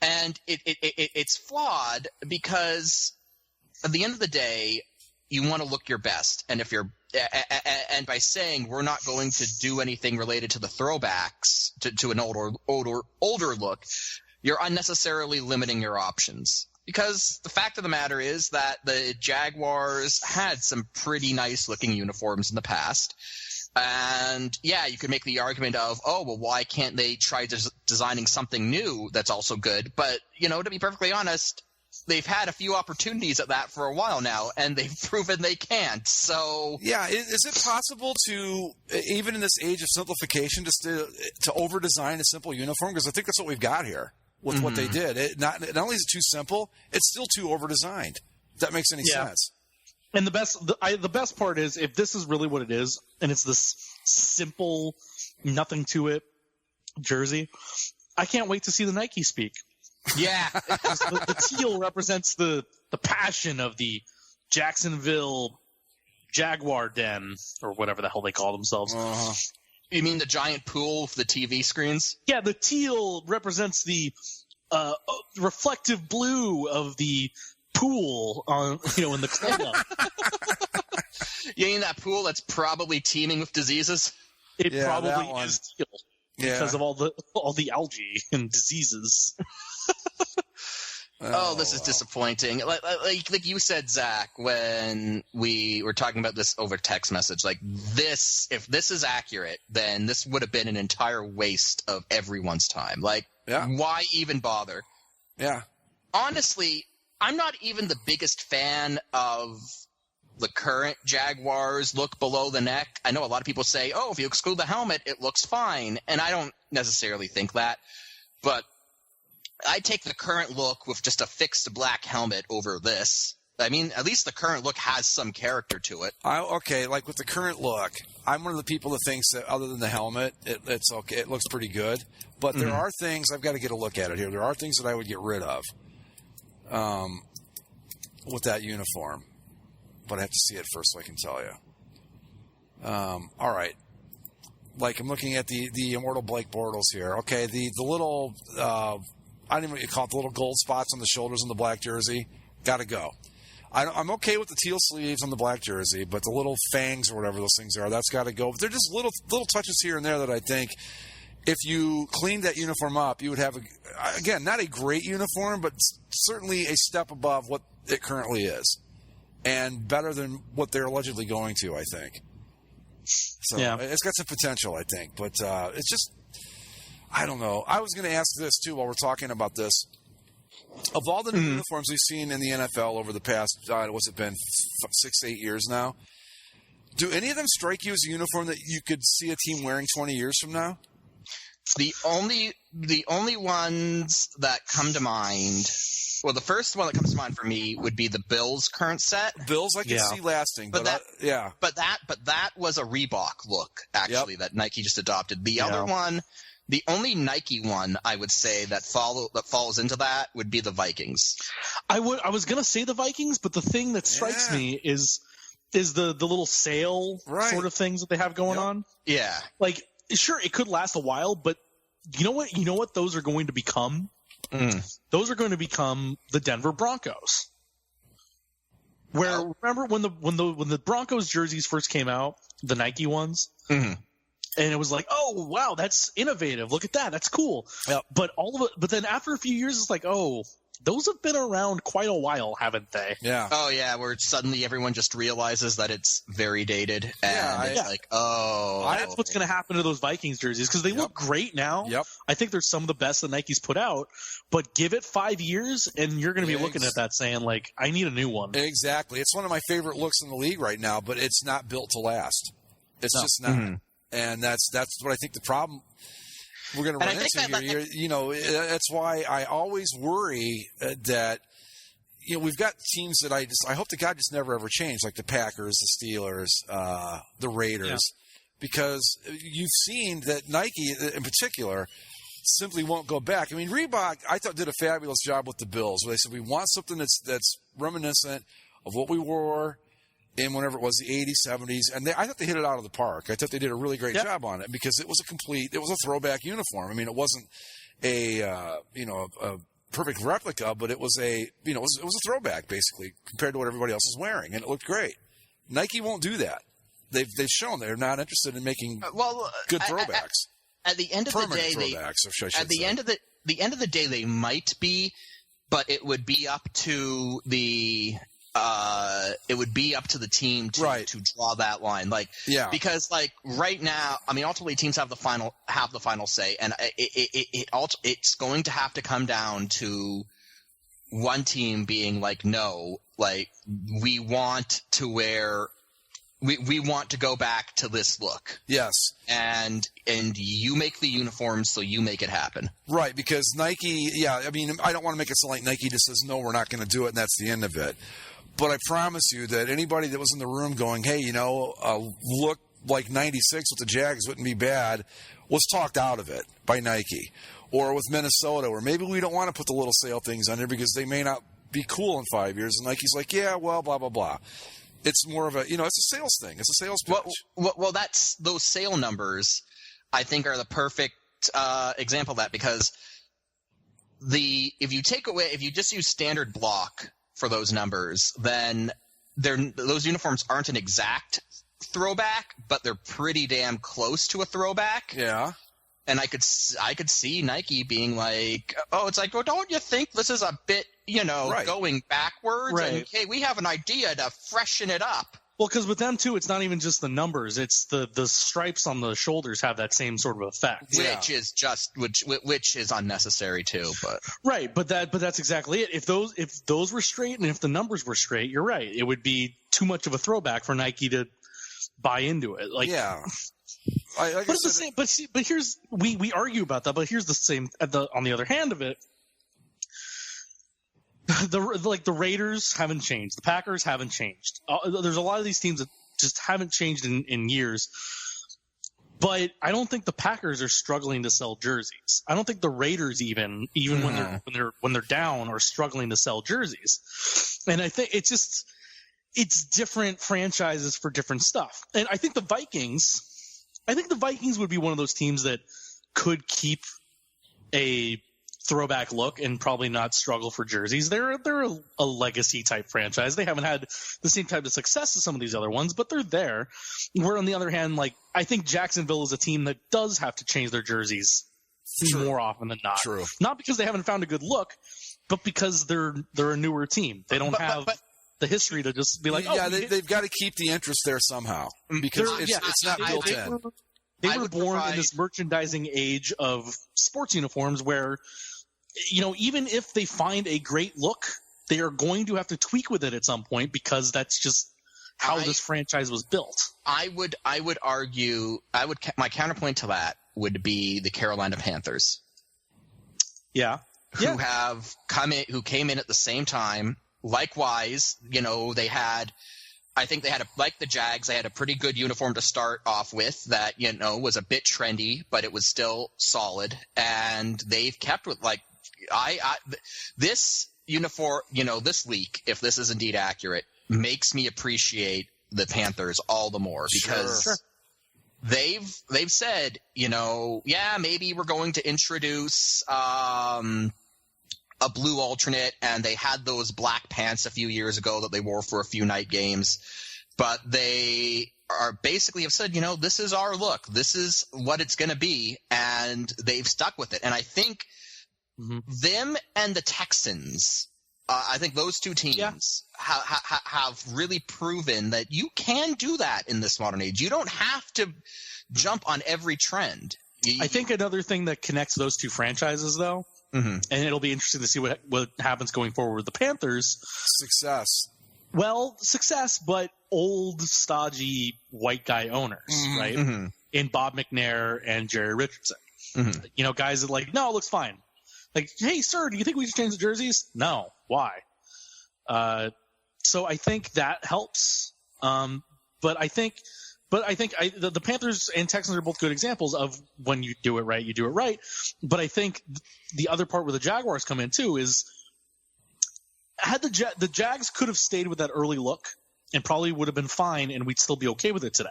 And it's flawed because at the end of the day, you want to look your best. And if you're and by saying we're not going to do anything related to the throwbacks to an older look, you're unnecessarily limiting your options. Because the fact of the matter is that the Jaguars had some pretty nice looking uniforms in the past. And yeah, you could make the argument of, oh, well, why can't they try designing something new that's also good? But, to be perfectly honest, they've had a few opportunities at that for a while now, and they've proven they can't. So yeah, is it possible to, even in this age of simplification, just to over-design a simple uniform? Because I think that's what we've got here with what they did. Not only is it too simple, it's still too over-designed. If that makes any sense. And the best part is, if this is really what it is, and it's this simple, nothing to it jersey, I can't wait to see the Nike speak. Yeah, the teal represents the passion of the Jacksonville Jaguar Den, or whatever the hell they call themselves. You mean the giant pool with the TV screens? Yeah, the teal represents the reflective blue of the pool on in the club. You mean that pool that's probably teeming with diseases? It probably is teal because of all the algae and diseases. This is disappointing. Like you said, Zach, when we were talking about this over text message, like this, if this is accurate, then this would have been an entire waste of everyone's time. Like, why even bother? Yeah. Honestly, I'm not even the biggest fan of the current Jaguars look below the neck. I know a lot of people say, oh, if you exclude the helmet, it looks fine. And I don't necessarily think that. But I take the current look with just a fixed black helmet over this. I mean, at least the current look has some character to it. Okay, like with the current look, I'm one of the people that thinks that other than the helmet, it's okay. It looks pretty good. But there are things, I've got to get a look at it here. There are things that I would get rid of with that uniform. But I have to see it first so I can tell you. All right. Like, I'm looking at the Immortal Blake Bortles here. Okay, the little, I don't even know what you call it, the little gold spots on the shoulders on the black jersey, got to go. I'm okay with the teal sleeves on the black jersey, but the little fangs or whatever those things are, that's got to go. But they're just little touches here and there that I think if you cleaned that uniform up, you would have, again, not a great uniform, but certainly a step above what it currently is. And better than what they're allegedly going to, I think. So it's got some potential, I think. But it's just, I don't know. I was going to ask this, too, while we're talking about this. Of all the new uniforms we've seen in the NFL over the past, what's it been, 6 to 8 years now, do any of them strike you as a uniform that you could see a team wearing 20 years from now? The only ones that come to mind, well, the first one that comes to mind for me would be the Bills' current set. Bills I can see lasting, but that was a Reebok look actually that Nike just adopted. The other one, the only Nike one I would say that falls into that would be the Vikings. I was gonna say the Vikings, but the thing that strikes me is the little sail sort of things that they have going on. Yeah, like sure it could last a while, but you know what those are going to become. Those are going to become the Denver Broncos. Where remember when the Broncos jerseys first came out, the Nike ones, and it was like, oh wow, that's innovative. Look at that, that's cool. Yep. But then after a few years, it's like, oh, those have been around quite a while, haven't they? Yeah. Oh yeah, where suddenly everyone just realizes that it's very dated, and it's like, oh, that's what's going to happen to those Vikings jerseys because they look great now. Yep. I think they're some of the best that Nike's put out, but give it 5 years and you're going to be looking at that saying like, I need a new one. Exactly. It's one of my favorite looks in the league right now, but it's not built to last. It's just not, and that's what I think the problem we're going to run into here. That's why I always worry that we've got teams that I hope to God just never ever change, like the Packers, the Steelers, the Raiders, because you've seen that Nike in particular simply won't go back. I mean, Reebok I thought did a fabulous job with the Bills, where they said we want something that's reminiscent of what we wore in whenever it was the 80s, 70s, and I thought they hit it out of the park. I thought they did a really great job on it because it was a throwback uniform. I mean, it wasn't a perfect replica, but it was it was a throwback basically compared to what everybody else was wearing, and it looked great. Nike won't do that. they've shown they're not interested in making good throwbacks. At the end of the day, the end of the day, they might be, but it would be up to the team to draw that line. Because right now, I mean, ultimately teams have the final say, and it's going to have to come down to one team being like, no, we want to wear. We want to go back to this look. Yes. And you make the uniforms, so you make it happen. Right, because Nike, I mean, I don't want to make it sound like Nike just says, no, we're not going to do it, and that's the end of it. But I promise you that anybody that was in the room going, hey, look like 96 with the Jags wouldn't be bad, was talked out of it by Nike. Or with Minnesota, where maybe we don't want to put the little sale things on there because they may not be cool in 5 years. And Nike's like, yeah, well, blah, blah, blah. It's more of a, it's a sales thing. It's a sales pitch. Well, that's those sale numbers, I think, are the perfect example of that, because if you just use standard block for those numbers, then those uniforms aren't an exact throwback, but they're pretty damn close to a throwback. Yeah. And I could see Nike being like, well, don't you think this is a bit, going backwards? Right. And, hey, we have an idea to freshen it up. Well, because with them, too, it's not even just the numbers. It's the stripes on the shoulders have that same sort of effect. Which is unnecessary, too. But right, but that's exactly it. If those were straight and if the numbers were straight, you're right. It would be too much of a throwback for Nike to buy into it. But it's the same. But here's we argue about that. But here's the same. On the other hand of it, the Raiders haven't changed. The Packers haven't changed. There's a lot of these teams that just haven't changed in years. But I don't think the Packers are struggling to sell jerseys. I don't think the Raiders even when they're down are struggling to sell jerseys. And I think it's different franchises for different stuff. And I think the Vikings would be one of those teams that could keep a throwback look and probably not struggle for jerseys. They're a legacy type franchise. They haven't had the same type of success as some of these other ones, but they're there. Where on the other hand, I think Jacksonville is a team that does have to change their jerseys more often than not. True. Not because they haven't found a good look, but because they're a newer team. They don't have the history to just be like, they've got to keep the interest there somehow because it's not built in. They were born in this merchandising age of sports uniforms where, even if they find a great look, they are going to have to tweak with it at some point because that's just how this franchise was built. I would argue my counterpoint to that would be the Carolina Panthers. Yeah. Who came in at the same time. Likewise, I think they had like the Jags, they had a pretty good uniform to start off with that, was a bit trendy, but it was still solid. And they've kept with this uniform, this leak, if this is indeed accurate, makes me appreciate the Panthers all the more because they've said, maybe we're going to introduce, a blue alternate, and they had those black pants a few years ago that they wore for a few night games. But they are basically have said, this is our look. This is what it's going to be, and they've stuck with it. And I think them and the Texans, I think those two teams have really proven that you can do that in this modern age. You don't have to jump on every trend. I think another thing that connects those two franchises, though, and it'll be interesting to see what happens going forward with the Panthers. Success, but old, stodgy white guy owners, right? Mm-hmm. In Bob McNair and Jerry Richardson. Mm-hmm. Guys that no, it looks fine. Hey, sir, do you think we should change the jerseys? No. Why? So I think that helps. But I think the Panthers and Texans are both good examples of when you do it right, you do it right. But I think the other part where the Jaguars come in too is had the Jags could have stayed with that early look and probably would have been fine, and we'd still be okay with it today.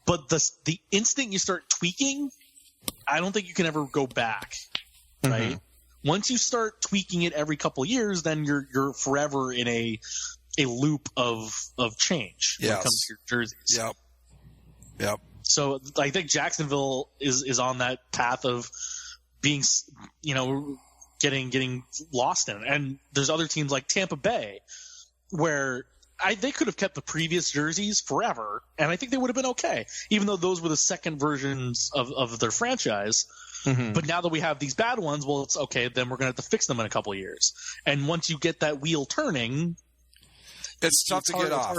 But the instant you start tweaking, I don't think you can ever go back, right? Once you start tweaking it every couple of years, then you're forever in a a loop of change when it comes to your jerseys. Yep. So I think Jacksonville is on that path of being, getting lost in it. And there's other teams like Tampa Bay where they could have kept the previous jerseys forever, and I think they would have been okay, even though those were the second versions of their franchise. Mm-hmm. But now that we have these bad ones, well, it's okay. Then we're going to have to fix them in a couple of years. And once you get that wheel turning, it's tough to get off.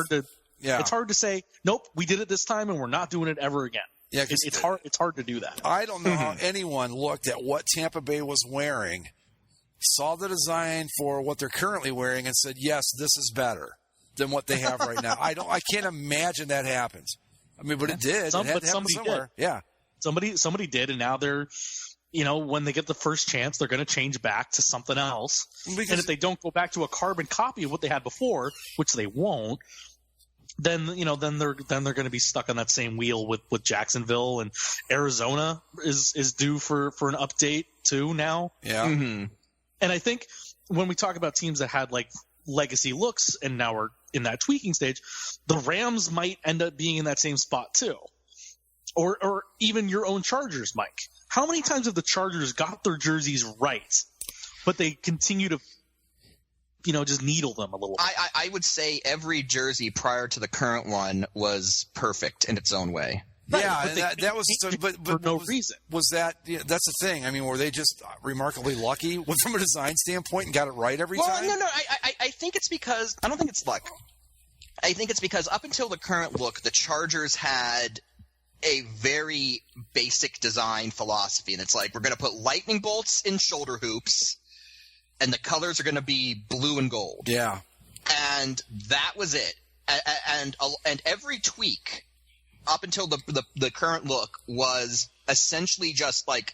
It's hard to say, nope, we did it this time, and we're not doing it ever again. Yeah, it's hard. It's hard to do that. I don't know how anyone looked at what Tampa Bay was wearing, saw the design for what they're currently wearing, and said, "Yes, this is better than what they have right now." I can't imagine that happens. I mean, but it did. It had to happen somewhere. Did. Yeah. Somebody did, and now they're, when they get the first chance, they're going to change back to something else. And if they don't go back to a carbon copy of what they had before, which they won't, then they're going to be stuck on that same wheel with Jacksonville, and Arizona is due for an update too now. Yeah. Mm-hmm. And I think when we talk about teams that had like legacy looks and now are in that tweaking stage, the Rams might end up being in that same spot too. Or even your own Chargers, Mike. How many times have the Chargers got their jerseys right, but they continue to, just needle them a little bit? I would say every jersey prior to the current one was perfect in its own way. Yeah, and that was but for no reason. Was that that's the thing? I mean, were they just remarkably lucky from a design standpoint and got it right every time? No. I think it's because I don't think it's luck. I think it's because up until the current look, the Chargers had a very basic design philosophy, and it's like, we're going to put lightning bolts in shoulder hoops, and the colors are going to be blue and gold. Yeah, and that was it. And every tweak up until the current look was essentially just like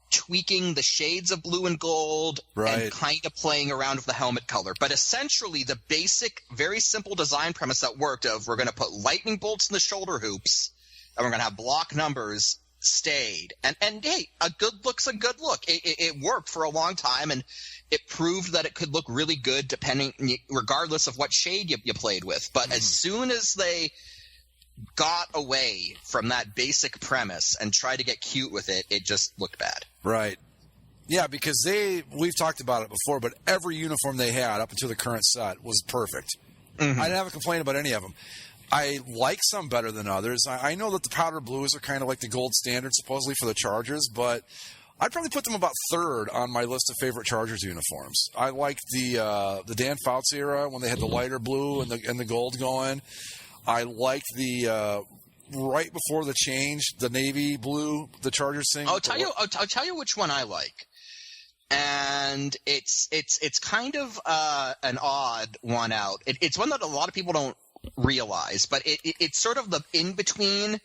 tweaking the shades of blue and gold, and kind of playing around with the helmet color. But essentially, the basic, very simple design premise that worked of, we're going to put lightning bolts in the shoulder hoops, and we're going to have block numbers, stayed. And hey, a good look's a good look. It worked for a long time, and it proved that it could look really good regardless of what shade you played with. But as soon as they got away from that basic premise and tried to get cute with it, it just looked bad. Right. Yeah, because we've talked about it before, but every uniform they had up until the current set was perfect. Mm-hmm. I didn't have a complaint about any of them. I like some better than others. I know that the powder blues are kind of like the gold standard supposedly for the Chargers, but I'd probably put them about third on my list of favorite Chargers uniforms. I like the Dan Fouts era when they had the lighter blue and the gold going. I like the right before the change, the navy blue, the Chargers thing. I'll tell you which one I like, and it's kind of an odd one out. It's one that a lot of people don't realize, but it's sort of the in between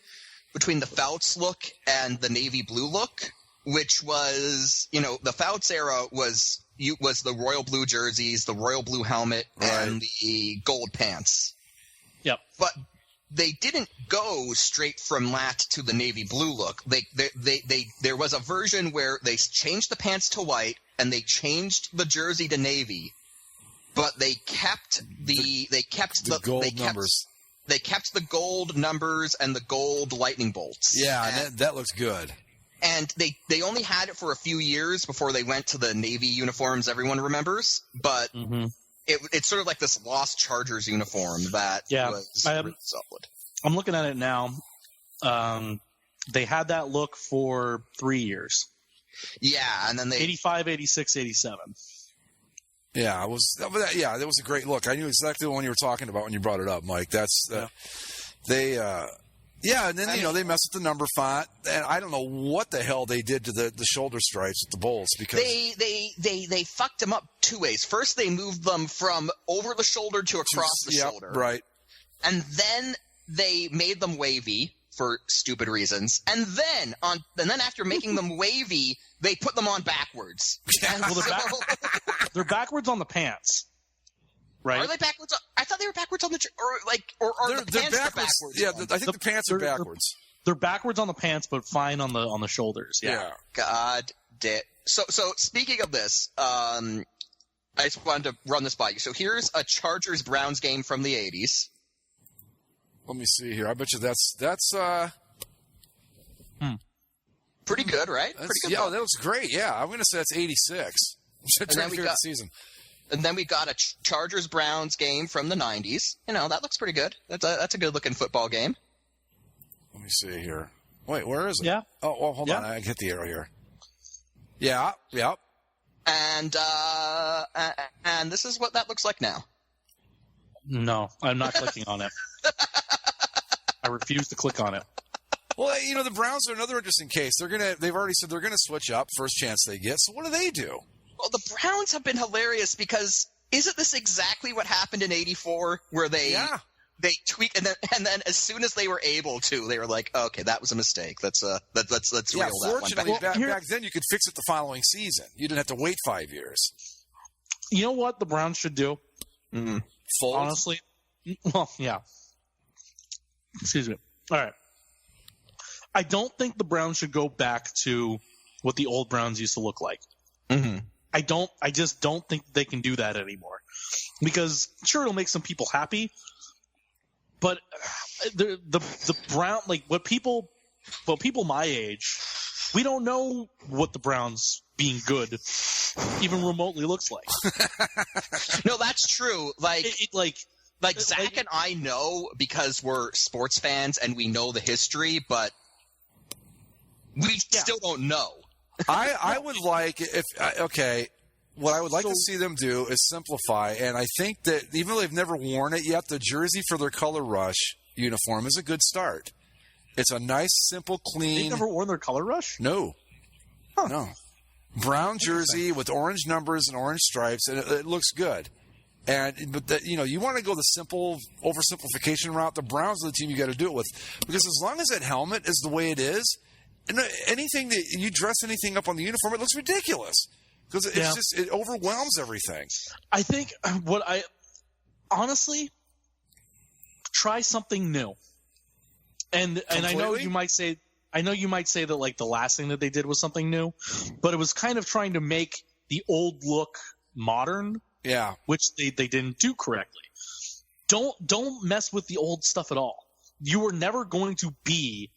the Fouts look and the navy blue look, which was, the Fouts era was the royal blue jerseys, the royal blue helmet, and the gold pants. Yep. But they didn't go straight from that to the navy blue look. There was a version where they changed the pants to white and they changed the jersey to navy, but they kept the gold numbers. They kept the gold numbers and the gold lightning bolts. Yeah, and that looks good. And they only had it for a few years before they went to the navy uniforms everyone remembers, but it's sort of like this lost Chargers uniform that was really solid. I'm looking at it now. They had that look for 3 years. Yeah, and then 85, 86, 87. Yeah, it was a great look. I knew exactly the one you were talking about when you brought it up, Mike. That's and then they messed with the number font, and I don't know what the hell they did to the shoulder stripes with the bolts, because they fucked them up two ways. First, they moved them from over the shoulder to across the shoulder, right? And then they made them wavy for stupid reasons, and then after making them wavy, they put them on backwards. Well, they're backwards on the pants. Right. Are they backwards? I thought they were backwards on the the pants are backwards. Yeah, I think the pants are backwards. They're backwards on the pants, but fine on the shoulders. Yeah. God damn. So speaking of this, I just wanted to run this by you. So here's a Chargers-Browns game from the 80s. Let me see here. I bet you that's Pretty good, right? Pretty good. Yeah, that was great. Yeah, I'm going to say that's 86. I'm trying to figure out the season. And then we got a Chargers-Browns game from the 90s. That looks pretty good. That's a good-looking football game. Let me see here. Wait, where is it? Yeah. Oh, well, hold on. I can hit the arrow here. Yeah, yep. And this is what that looks like now. No, I'm not clicking on it. I refuse to click on it. Well, the Browns are another interesting case. They've already said they're going to switch up first chance they get. So what do? Well, the Browns have been hilarious because isn't this exactly what happened in '84 where they tweaked and then as soon as they were able to, they were like, okay, that was a mistake. Let's reel that one back. Fortunately, back then you could fix it the following season. You didn't have to wait 5 years. You know what the Browns should do? Mm-hmm. Fold? Honestly, well, yeah. Excuse me. All right. I don't think the Browns should go back to what the old Browns used to look like. Mm-hmm. I just don't think they can do that anymore. Because sure, it'll make some people happy, but the Brown, like what people my age, we don't know what the Browns being good even remotely looks like. No, that's true. Like Zach and I know because we're sports fans and we know the history, but we still don't know. I would like what I would like to see them do is simplify, and I think that even though they've never worn it yet, the jersey for their Color Rush uniform is a good start. It's a nice, simple, clean. They've never worn their Color Rush? No. Huh. No. Brown jersey with orange numbers and orange stripes, and it looks good. But you want to go the simple oversimplification route. The Browns are the team you got to do it with, because as long as that helmet is the way it is, and anything that you dress anything up on the uniform, it looks ridiculous because it overwhelms everything. I think honestly try something new, and I know you might say that like the last thing that they did was something new, but it was kind of trying to make the old look modern. Yeah, which they didn't do correctly. Don't mess with the old stuff at all. You are never going to be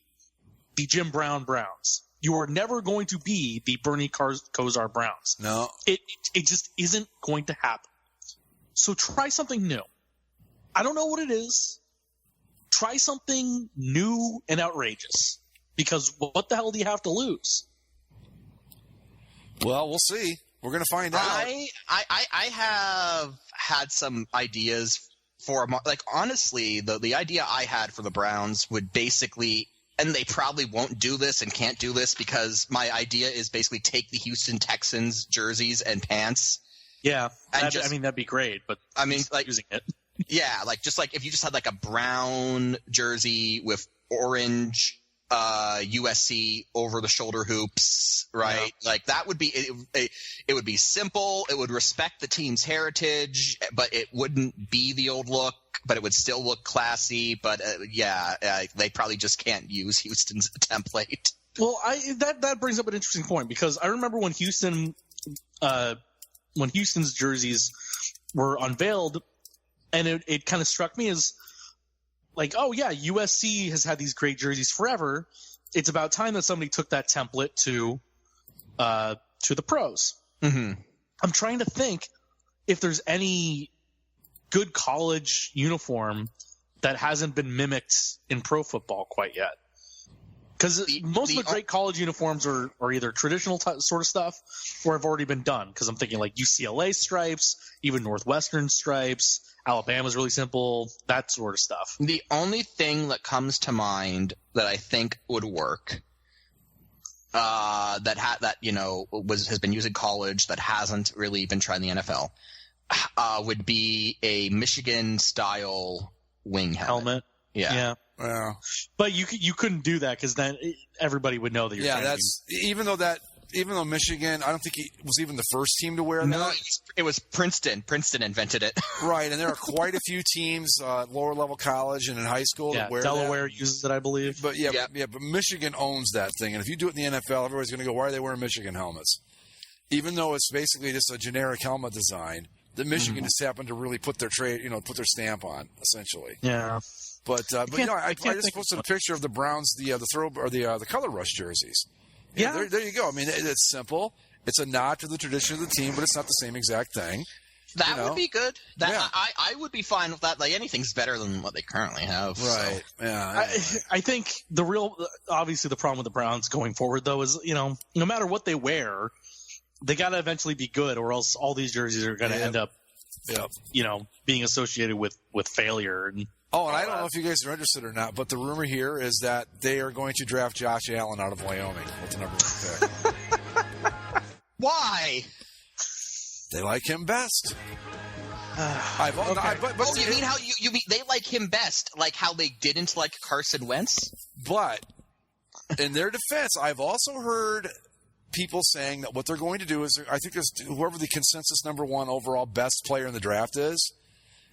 the Jim Brown Browns. You are never going to be the Bernie Kosar Browns. No, it just isn't going to happen. So try something new. I don't know what it is. Try something new and outrageous. Because what the hell do you have to lose? Well, we'll see. We're going to find out. I have had some ideas for honestly, the idea I had for the Browns would basically, and they probably won't do this and can't do this because my idea is basically take the Houston Texans jerseys and pants. Yeah, that'd be great, but I mean, using it. Yeah, if you just had a brown jersey with orange USC over the shoulder hoops, right? Yeah. That would be it would be simple. It would respect the team's heritage, but it wouldn't be the old look. But it would still look classy. But they probably just can't use Houston's template. Well, that brings up an interesting point because I remember when Houston's jerseys were unveiled, and it kind of struck me as oh yeah, USC has had these great jerseys forever. It's about time that somebody took that template to the pros. Mm-hmm. I'm trying to think if there's any good college uniform that hasn't been mimicked in pro football quite yet. Because most of the great college uniforms are either traditional sort of stuff or have already been done. Because I'm thinking UCLA stripes, even Northwestern stripes. Alabama's really simple, that sort of stuff. The only thing that comes to mind that I think would work has been used in college that hasn't really been tried in the NFL would be a Michigan style wing helmet. Yeah. But you couldn't do that because then everybody would know that you're trying to be... Even though Michigan, I don't think he was even the first team to wear that. No, it was Princeton. Princeton invented it. Right, and there are quite a few teams, lower level college and in high school, that wear Delaware that. uses it, I believe. But but Michigan owns that thing, and if you do it in the NFL, everybody's going to go, "Why are they wearing Michigan helmets?" even though it's basically just a generic helmet design, that Michigan just happened to really put their put their stamp on, essentially. Yeah. But I just posted a picture of the Browns, the color rush jerseys. Yeah. There you go. I mean, it's simple. It's a nod to the tradition of the team, but it's not the same exact thing. That would be good. Yeah. I would be fine with that. Like, anything's better than what they currently have. Right. So. Yeah. I think obviously the problem with the Browns going forward, though, is, no matter what they wear, they got to eventually be good, or else all these jerseys are going to end up, being associated with failure. And I don't know if you guys are interested or not, but the rumor here is that they are going to draft Josh Allen out of Wyoming with the number 1 pick. Why? They like him best. You mean how you mean they like him best, like how they didn't like Carson Wentz? But in their defense, I've also heard people saying that what they're going to do is, I think it's whoever the consensus number 1 overall best player in the draft is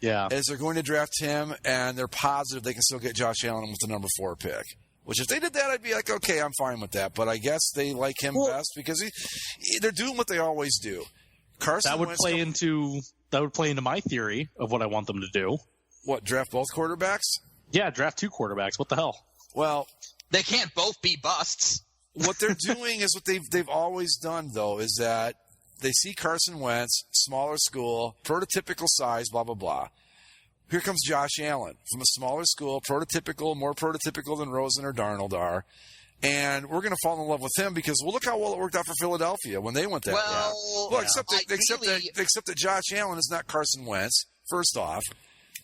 they're going to draft him, and they're positive they can still get Josh Allen with the number 4 pick. Which, if they did that, I'd be like, okay, I'm fine with that. But I guess they like him best because they're doing what they always do. Carson that would Wentz play into my theory of what I want them to do. What, draft both quarterbacks? Yeah, draft 2 quarterbacks. What the hell? Well, they can't both be busts. What they're doing is what they've always done, though, is that they see Carson Wentz, smaller school, prototypical size, blah, blah, blah. Here comes Josh Allen from a smaller school, more prototypical than Rosen or Darnold are. And we're going to fall in love with him because, look how well it worked out for Philadelphia when they went that route. Well, except that Josh Allen is not Carson Wentz, first off.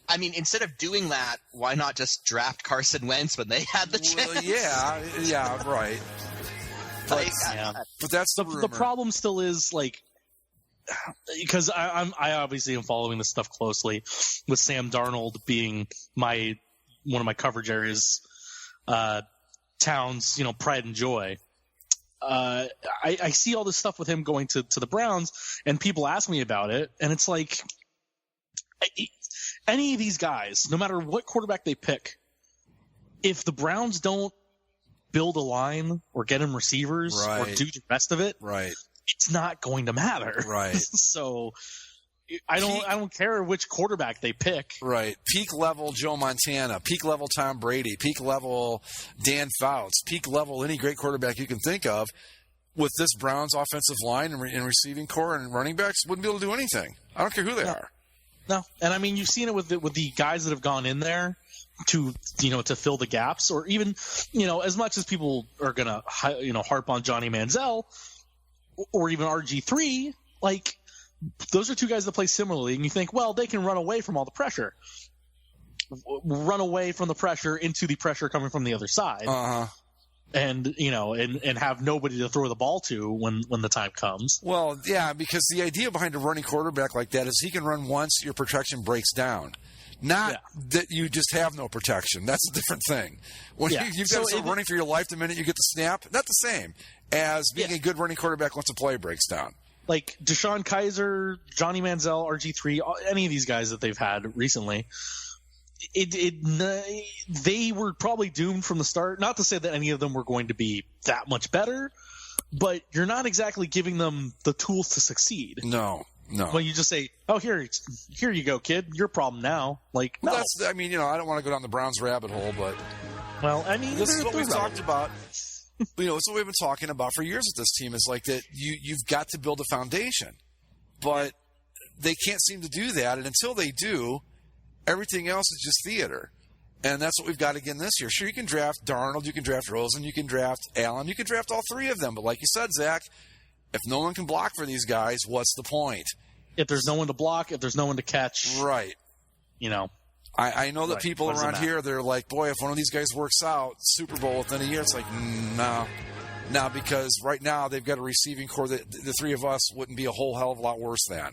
I mean, instead of doing that, why not just draft Carson Wentz when they had the chance? Well, yeah, right. But that's the rumor. The problem still is, because I obviously am following this stuff closely, with Sam Darnold being one of my coverage areas, Towns, pride and joy. I see all this stuff with him going to the Browns, and people ask me about it, and it's like, any of these guys, no matter what quarterback they pick, if the Browns don't build a line or get him receivers or do the rest of it, it's not going to matter. Right. So I don't care which quarterback they pick. Right. Peak level Joe Montana, peak level Tom Brady, peak level Dan Fouts, peak level any great quarterback you can think of. With this Browns offensive line and receiving core and running backs, wouldn't be able to do anything. I don't care who they are. No, and I mean, you've seen it with the guys that have gone in there to fill the gaps, or even as much as people are gonna harp on Johnny Manziel or even RG3, like those are 2 guys that play similarly, and you think, well, they can run away from all the pressure, run away from the pressure into the pressure coming from the other side, and and have nobody to throw the ball to when the time comes. Well, yeah, because the idea behind a running quarterback like that is he can run once, your protection breaks down. Not that you just have no protection. That's a different thing. When you've got to start running for your life the minute you get the snap, not the same as being a good running quarterback once a play breaks down. Like Deshaun Kaiser, Johnny Manziel, RG3, any of these guys that they've had recently, they were probably doomed from the start. Not to say that any of them were going to be that much better, but you're not exactly giving them the tools to succeed. No. Well, you just say, "Oh, here you go, kid. Your problem now." Like, no. I don't want to go down the Browns rabbit hole, but this is what we've talked about. It's what we've been talking about for years with this team. Is like that you've got to build a foundation, but they can't seem to do that, and until they do, everything else is just theater. And that's what we've got again this year. Sure, you can draft Darnold, you can draft Rosen, you can draft Allen, you can draft all 3 of them, but like you said, Zach, if no one can block for these guys, what's the point? If there's no one to block, if there's no one to catch. Right. I know that people around here, they're like, boy, if one of these guys works out, Super Bowl within a year, it's like, no, because right now they've got a receiving core that the 3 of us wouldn't be a whole hell of a lot worse than.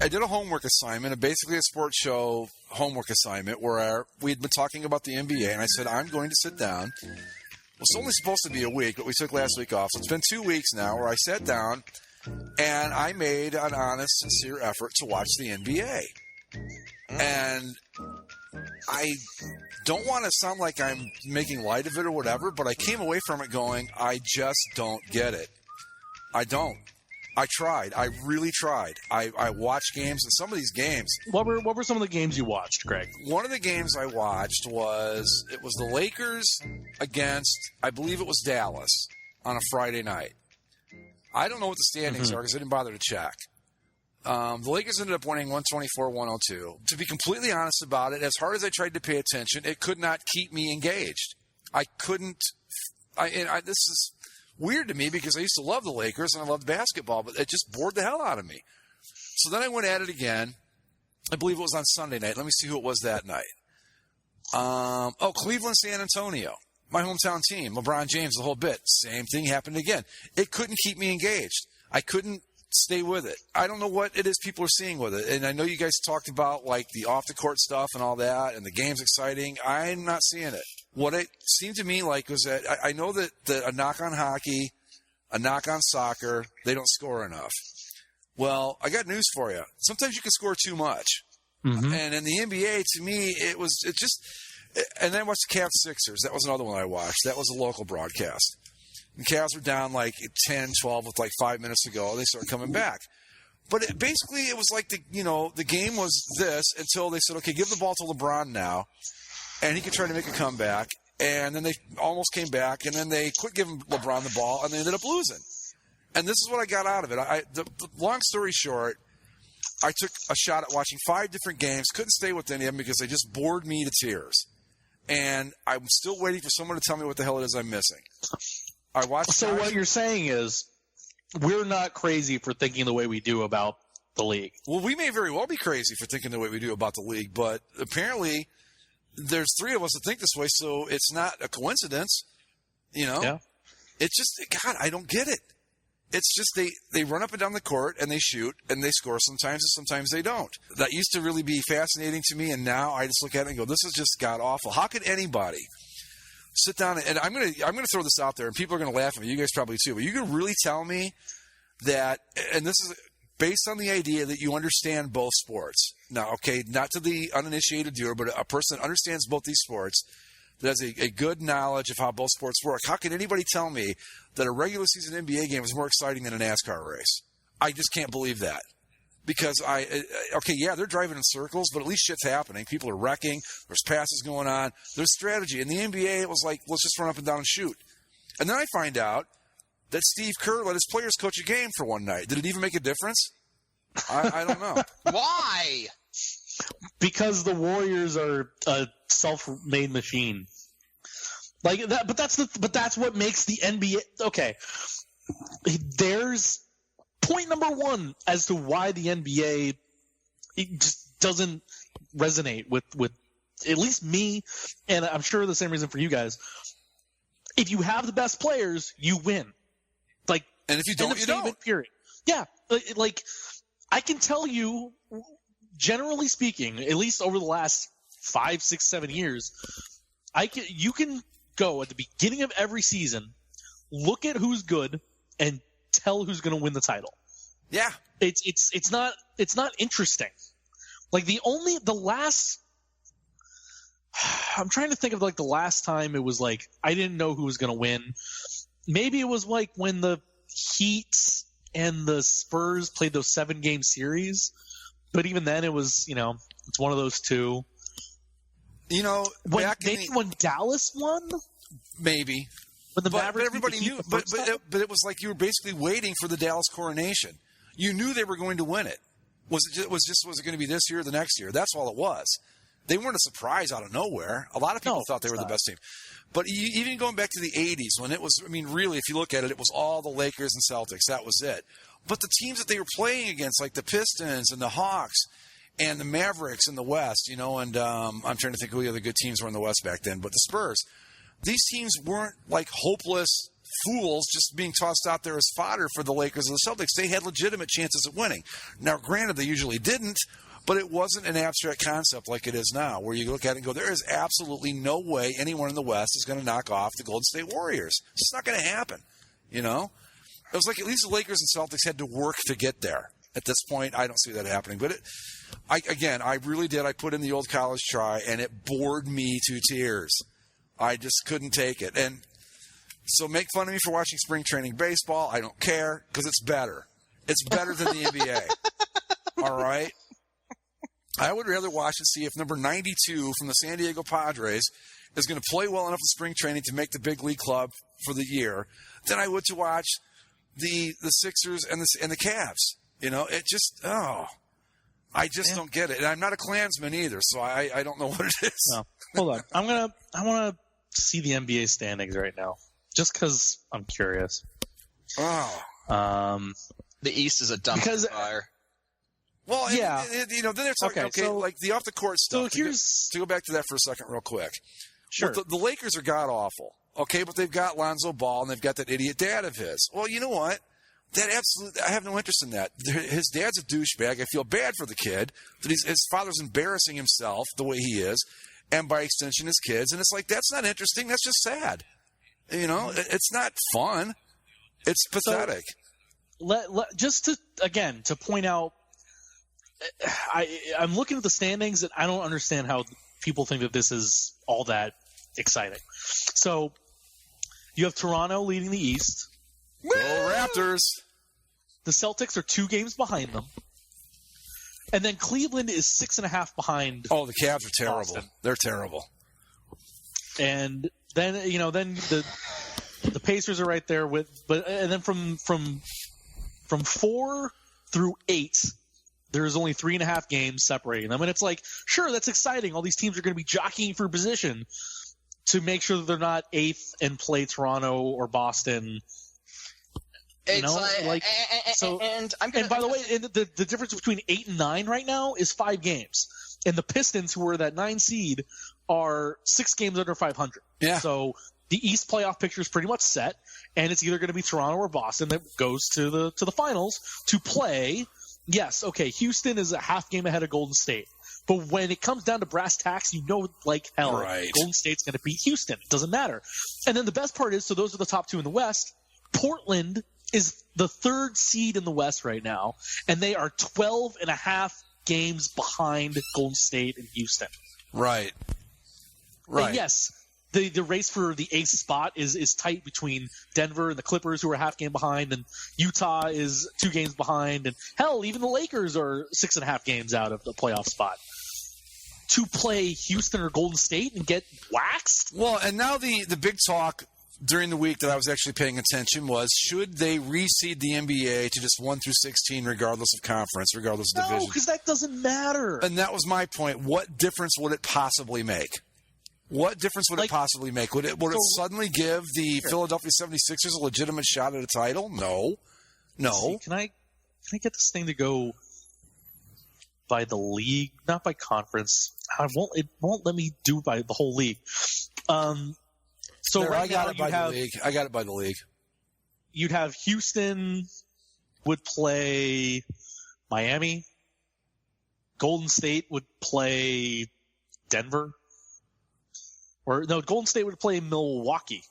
I did a homework assignment, basically a sports show homework assignment, where we'd been talking about the NBA, and I said, I'm going to sit down. It's only supposed to be a week, but we took last week off. So it's been 2 weeks now where I sat down, and I made an honest, sincere effort to watch the NBA. And I don't want to sound like I'm making light of it or whatever, but I came away from it going, I just don't get it. I don't. I tried. I really tried. I watched games, and some of these games. What were some of the games you watched, Greg? One of the games I watched was the Lakers against, I believe it was Dallas, on a Friday night. I don't know what the standings are because I didn't bother to check. The Lakers ended up winning 124-102. To be completely honest about it, as hard as I tried to pay attention, it could not keep me engaged. I couldn't. This is weird to me because I used to love the Lakers and I loved basketball, but it just bored the hell out of me. So then I went at it again. I believe it was on Sunday night. Let me see who it was that night. Cleveland, San Antonio. My hometown team, LeBron James, the whole bit. Same thing happened again. It couldn't keep me engaged. I couldn't stay with it. I don't know what it is people are seeing with it. And I know you guys talked about like the off-the-court stuff and all that, and the game's exciting. I'm not seeing it. What it seemed to me like was that I know that a knock on hockey, a knock on soccer, they don't score enough. Well, I got news for you. Sometimes you can score too much. Mm-hmm. And in the NBA, to me, it just. And then I watched the Cavs Sixers. That was another one I watched. That was a local broadcast. The Cavs were down like 10, 12 with like 5 minutes to go. They started coming back. But basically, it was like the game was this until they said, okay, give the ball to LeBron now. And he could try to make a comeback. And then they almost came back. And then they quit giving LeBron the ball. And they ended up losing. And this is what I got out of it. The long story short, I took a shot at watching 5 different games. Couldn't stay with any of them because they just bored me to tears. And I'm still waiting for someone to tell me what the hell it is I'm missing. I watched. So what you're saying is we're not crazy for thinking the way we do about the league. Well, we may very well be crazy for thinking the way we do about the league, but apparently there's 3 of us that think this way, so it's not a coincidence. Yeah. It's just, God, I don't get it. It's just they run up and down the court and they shoot and they score sometimes and sometimes they don't. That used to really be fascinating to me, and now I just look at it and go, this is just god awful. How could anybody sit down and I'm gonna throw this out there and people are gonna laugh at me. You guys probably too, but you can really tell me that, and this is based on the idea that you understand both sports. Now, okay, not to the uninitiated viewer, but a person that understands both these sports, that has a good knowledge of how both sports work. How can anybody tell me that a regular season NBA game is more exciting than a NASCAR race? I just can't believe that. Because they're driving in circles, but at least shit's happening. People are wrecking. There's passes going on. There's strategy. In the NBA, it was like, let's just run up and down and shoot. And then I find out that Steve Kerr let his players coach a game for one night. Did it even make a difference? I don't know. Why? Because the Warriors are a self-made machine, like that. But that's what makes the NBA okay. There's point number 1 as to why the NBA just doesn't resonate with at least me, and I'm sure the same reason for you guys. If you have the best players, you win. Like, and if you don't, you don't. Period. Yeah, like I can tell you. Generally speaking, at least over the last 5, 6, 7 years, you can go at the beginning of every season, look at who's good, and tell who's going to win the title. Yeah, it's not interesting. Like the last, I'm trying to think of like the last time it was like I didn't know who was going to win. Maybe it was like when the Heat and the Spurs played those 7-game series. But even then, it was, it's one of those two. When Dallas won? Maybe. When the but everybody knew. But it was like you were basically waiting for the Dallas coronation. You knew they were going to win it. Was it going to be this year or the next year? That's all it was. They weren't a surprise out of nowhere. A lot of people thought they were the best team. But even going back to the 80s, when it was, really, if you look at it, it was all the Lakers and Celtics. That was it. But the teams that they were playing against, like the Pistons and the Hawks and the Mavericks in the West, and I'm trying to think who the other good teams were in the West back then, but the Spurs, these teams weren't like hopeless fools just being tossed out there as fodder for the Lakers and the Celtics. They had legitimate chances of winning. Now, granted, they usually didn't, but it wasn't an abstract concept like it is now, where you look at it and go, there is absolutely no way anyone in the West is going to knock off the Golden State Warriors. It's just not going to happen, It was like at least the Lakers and Celtics had to work to get there. at this point. I don't see that happening. But I really did. I put in the old college try, and it bored me to tears. I just couldn't take it. And so make fun of me for watching spring training baseball. I don't care because it's better. It's better than the NBA. All right? I would rather watch and see if number 92 from the San Diego Padres is going to play well enough in spring training to make the big league club for the year than I would to watch the Sixers and the Cavs. You know, it just, I just don't get it. And I'm not a Klansman either, so I don't know what it is. No. Hold on. I want to see the NBA standings right now, just because I'm curious. Oh. The East is a dumpster fire. Well, yeah. Then they're talking, okay, so, like the off-the-court stuff. So to go back to that for a second real quick. Sure. Well, the Lakers are god-awful, okay, but they've got Lonzo Ball, and they've got that idiot dad of his. Well, you know what? I have no interest in that. His dad's a douchebag. I feel bad for the kid that his father's embarrassing himself the way he is, and by extension his kids. And it's like, that's not interesting. That's just sad. You know, it's not fun. It's pathetic. So, just to point out, I'm looking at the standings, and I don't understand how people think that this is all that exciting. So you have Toronto leading the East. Go Raptors. The Celtics are 2 games behind them. And then Cleveland is 6.5 behind. Oh, the Cavs are terrible. Boston. They're terrible. And then, then the Pacers are right there and then from 4 through 8, there's only 3.5 games separating them. And it's like, sure, that's exciting. All these teams are going to be jockeying for position to make sure that they're not 8th and play Toronto or Boston. And by the way, the difference between 8 and 9 right now is 5 games. And the Pistons, who are that 9 seed, are 6 games under 500. Yeah. So the East playoff picture is pretty much set, and it's either going to be Toronto or Boston that goes to the finals to play. Yes, okay, Houston is a half game ahead of Golden State. But when it comes down to brass tacks, like hell, right, Golden State's going to beat Houston. It doesn't matter. And then the best part is, so those are the top 2 in the West. Portland is the 3rd seed in the West right now, and they are 12.5 games behind Golden State and Houston. Right. And yes, the race for the ace spot is tight between Denver and the Clippers, who are a half game behind, and Utah is 2 games behind, and hell, even the Lakers are 6.5 games out of the playoff spot. To play Houston or Golden State and get waxed? Well, and now the big talk during the week that I was actually paying attention was, should they reseed the NBA to just 1 through 16 regardless of conference, regardless of division? No, because that doesn't matter. And that was my point. What difference would it possibly make? What difference would it possibly make? Would it suddenly give the Philadelphia 76ers a legitimate shot at a title? No. See, can I get this thing to go by the league, not by conference? It won't let me do by the whole league. So there, right I got now it by the league. I got it by the league. You'd have Houston would play Miami. Golden State would play Denver. Or no, Golden State would play Milwaukee.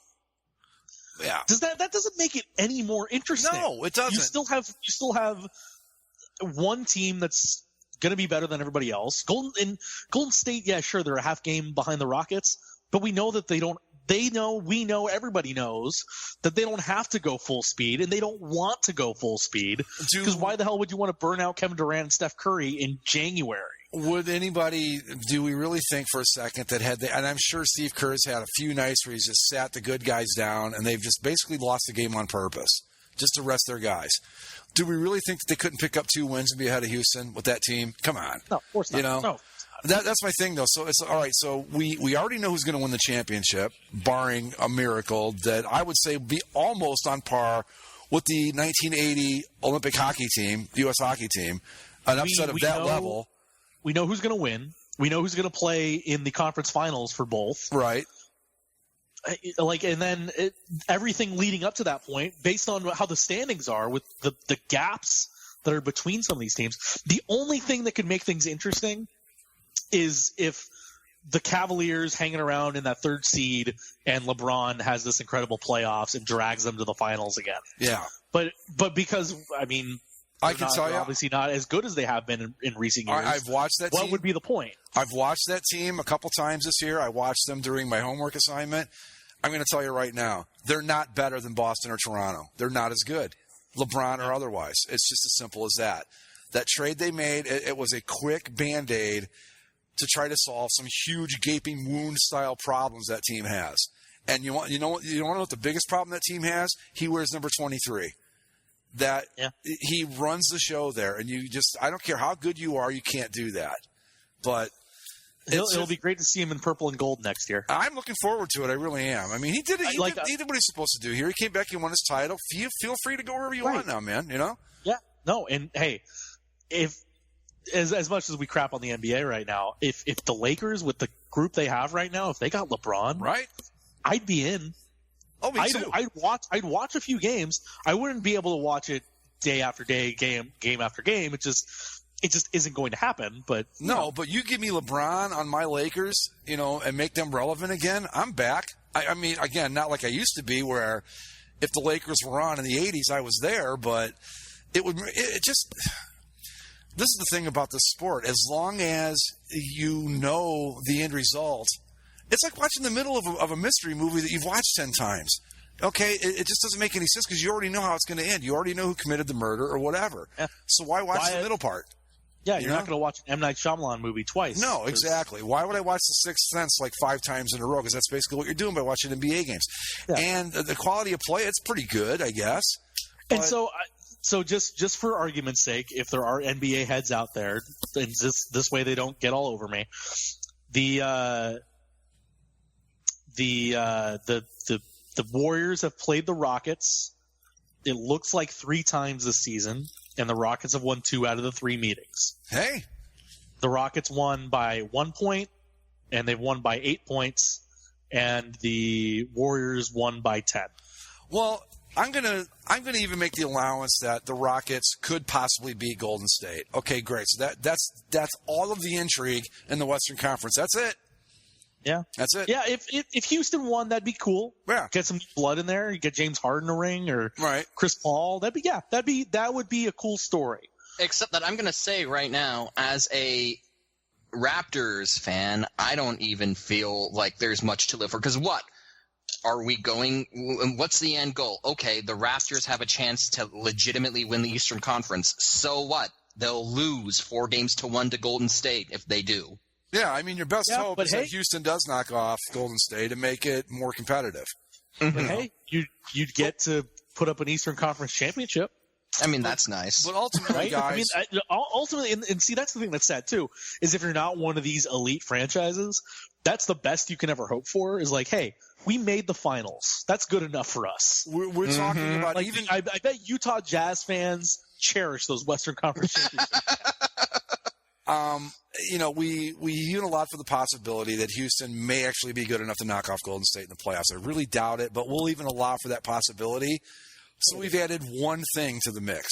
Yeah. That doesn't make it any more interesting? No, it doesn't. You still have one team that's going to be better than everybody else. Golden State, yeah, sure, they're a half game behind the Rockets, but we know that they don't. Everybody knows that they don't have to go full speed, and they don't want to go full speed. Because why the hell would you want to burn out Kevin Durant and Steph Curry in January? Do we really think for a second that and I'm sure Steve Kerr's had a few nights where he's just sat the good guys down, and they've just basically lost the game on purpose, just to rest their guys. Do we really think that they couldn't pick up 2 wins and be ahead of Houston with that team? Come on. No, of course not. No. That's my thing, though. So it's all right. So we already know who's going to win the championship, barring a miracle that I would say would be almost on par with the 1980 Olympic hockey team, the U.S. hockey team, an upset of that level. We know who's going to win. We know who's going to play in the conference finals for both. Right. And then everything leading up to that point, based on how the standings are with the gaps that are between some of these teams, the only thing that could make things interesting is if the Cavaliers hanging around in that 3rd seed and LeBron has this incredible playoffs and drags them to the finals again. Yeah. But because, They're I can tell you, obviously not as good as they have been in recent years. I've watched that team. What would be the point? I've watched that team a couple times this year. I watched them during my homework assignment. I'm going to tell you right now, they're not better than Boston or Toronto. They're not as good, LeBron or otherwise. It's just as simple as that. That trade they made, it was a quick Band-Aid to try to solve some huge gaping wound style problems that team has. And you want to know what the biggest problem that team has? He wears number 23. He runs the show there, and I don't care how good you are, you can't do that. But it'll be great to see him in purple and gold next year. I'm looking forward to it. I really am. I mean, he did what he's supposed to do here. He came back and won his title. Feel free to go wherever you want now, man. You know? Yeah. No, and hey, if as much as we crap on the NBA right now, if the Lakers with the group they have right now, if they got LeBron, right, I'd be in. Oh, me too. I'd watch a few games. I wouldn't be able to watch it day after day, game after game. It just isn't going to happen. But but you give me LeBron on my Lakers, and make them relevant again. I'm back. I mean, again, not like I used to be, where if the Lakers were on in the '80s, I was there. But it just. This is the thing about this sport. As long as you know the end result. It's like watching the middle of a mystery movie that you've watched 10 times. Okay, it just doesn't make any sense because you already know how it's going to end. You already know who committed the murder or whatever. Yeah. So why watch the middle part? Yeah, you're not going to watch an M. Night Shyamalan movie twice. No, exactly. Why would I watch The Sixth Sense like 5 times in a row? Because that's basically what you're doing by watching NBA games. Yeah. And the quality of play, it's pretty good, I guess. And so just for argument's sake, if there are NBA heads out there, and this way they don't get all over me, the Warriors have played the Rockets. It looks like 3 times this season, and the Rockets have won 2 out of the 3 meetings. Hey, the Rockets won by 1 point, and they've won by 8 points, and the Warriors won by 10. Well, I'm gonna even make the allowance that the Rockets could possibly beat Golden State. Okay, great. So that's all of the intrigue in the Western Conference. That's it. Yeah, that's it. Yeah, if Houston won, that'd be cool. Yeah, get some blood in there. You get James Harden a ring or Chris Paul. That would be a cool story. Except that I'm going to say right now, as a Raptors fan, I don't even feel like there's much to live for. Because what are we going? What's the end goal? Okay, the Raptors have a chance to legitimately win the Eastern Conference. So what? They'll lose 4-1 to Golden State if they do. Yeah, I mean, your best hope is that Houston does knock off Golden State and make it more competitive. But hey, you'd get to put up an Eastern Conference championship. I mean, that's nice. But ultimately, guys... I mean, ultimately, and see, that's the thing that's sad, too, is if you're not one of these elite franchises, that's the best you can ever hope for, is like, hey, we made the finals. That's good enough for us. We're talking about like, even... I bet Utah Jazz fans cherish those Western Conference championships. We hear a lot for the possibility that Houston may actually be good enough to knock off Golden State in the playoffs. I really doubt it, but we'll even allow for that possibility. So we've added one thing to the mix,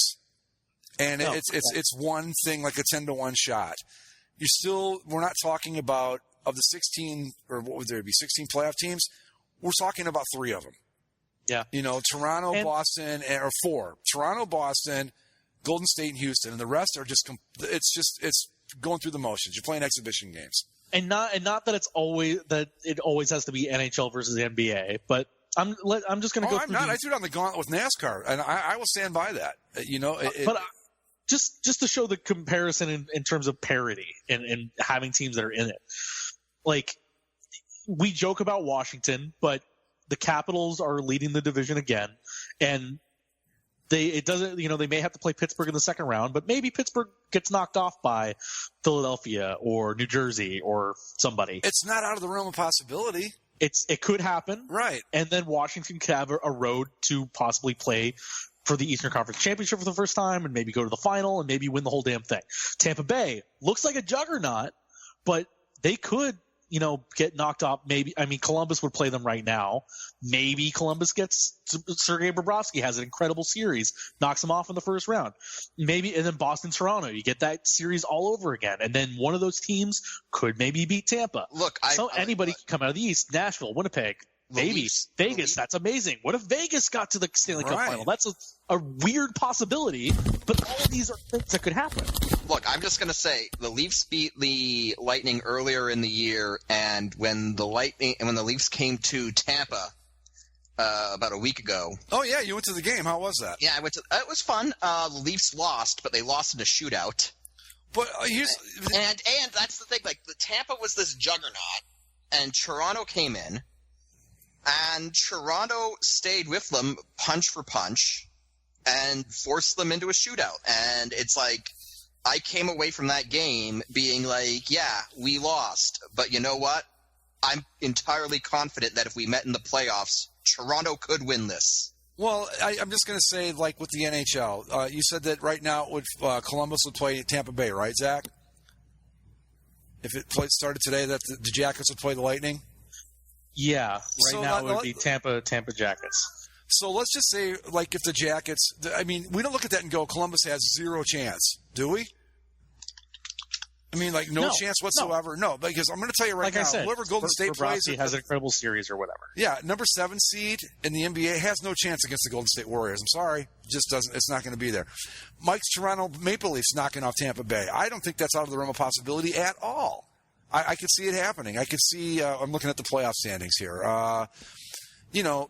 and it's one thing, like a 10-1 shot. We're not talking about of the 16, or what would there be, 16 playoff teams. We're talking about 3 of them. Yeah, Toronto, Boston, or 4. Toronto, Boston, Golden State, and Houston, and the rest are just it's going through the motions. You're playing exhibition games, and not that it always has to be NHL versus NBA. But I'm just going to go. I'm not. I threw down the gauntlet with NASCAR, and I will stand by that. But just to show the comparison in terms of parity and having teams that are in it. Like, we joke about Washington, but the Capitals are leading the division again, and they may have to play Pittsburgh in the second round, but maybe Pittsburgh gets knocked off by Philadelphia or New Jersey or somebody. It's not out of the realm of possibility. It could happen, right? And then Washington could have a road to possibly play for the Eastern Conference Championship for the first time, and maybe go to the final and maybe win the whole damn thing. Tampa Bay looks like a juggernaut, but they could get knocked off. Columbus would play them right now. Maybe Columbus gets Sergei Bobrovsky has an incredible series, knocks them off in the first round. Maybe, and then Boston, Toronto, you get that series all over again. And then one of those teams could maybe beat Tampa. Look, anybody could come out of the East. Nashville, Winnipeg, maybe Vegas. That's amazing. What if Vegas got to the Stanley Cup final? That's a weird possibility, but all of these are things that could happen. Look, I'm just going to say the Leafs beat the Lightning earlier in the year, and when the Leafs came to Tampa about a week ago. Oh yeah, you went to the game. How was that? Yeah, I went to. It was fun. The Leafs lost, but they lost in a shootout. But and that's the thing. Like the Tampa was this juggernaut, and Toronto came in, and Toronto stayed with them punch for punch, and forced them into a shootout. And it's like I came away from that game being like, yeah, we lost, but you know what? I'm entirely confident that if we met in the playoffs, Toronto could win this. Well, I'm just going to say, like with the NHL, you said that right now Columbus would play Tampa Bay, right, Zach? If it started today, that the Jackets would play the Lightning? Yeah, now it would be Tampa Jackets. So let's just say, like, if the Jackets – I mean, we don't look at that and go, Columbus has zero chance, do we? I mean, like, no chance whatsoever. No, because I'm going to tell you right now, whoever Golden State plays has an incredible series or whatever. Yeah, number 7 seed in the NBA has no chance against the Golden State Warriors. I'm sorry, it just doesn't. It's not going to be there. Mike's Toronto Maple Leafs knocking off Tampa Bay. I don't think that's out of the realm of possibility at all. I could see it happening. I could see. I'm looking at the playoff standings here.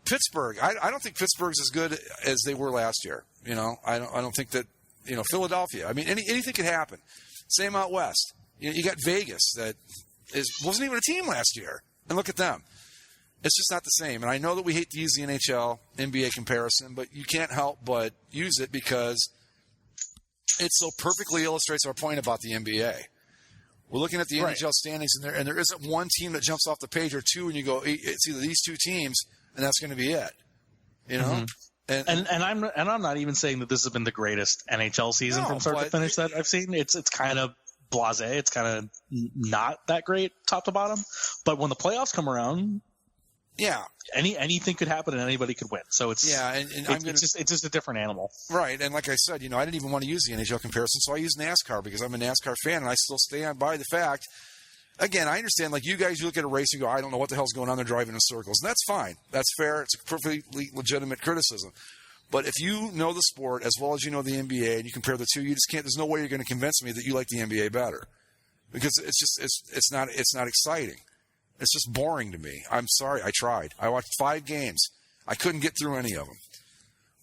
Pittsburgh. I don't think Pittsburgh's as good as they were last year. I don't think that. Philadelphia. I mean, anything could happen. Same out west. You got Vegas that wasn't even a team last year. And look at them. It's just not the same. And I know that we hate to use the NHL NBA comparison, but you can't help but use it because it so perfectly illustrates our point about the NBA. We're looking at the NHL standings, and there isn't one team that jumps off the page or two, and you go, it's either these two teams, and that's going to be it. Mm-hmm. And I'm not even saying that this has been the greatest NHL season from start to finish that I've seen. It's kind of blasé. It's kind of not that great top to bottom. But when the playoffs come around, anything could happen and anybody could win. So it's it's just a different animal. Right. And like I said, I didn't even want to use the NHL comparison, so I use NASCAR because I'm a NASCAR fan, and I still stand by the fact. Again, I understand, like you guys, you look at a race and go, I don't know what the hell's going on. They're driving in circles. And that's fine. That's fair. It's a perfectly legitimate criticism. But if you know the sport as well as you know the NBA and you compare the two, you just can't. There's no way you're going to convince me that you like the NBA better, because it's not exciting. It's just boring to me. I'm sorry. I tried. I watched 5 games. I couldn't get through any of them.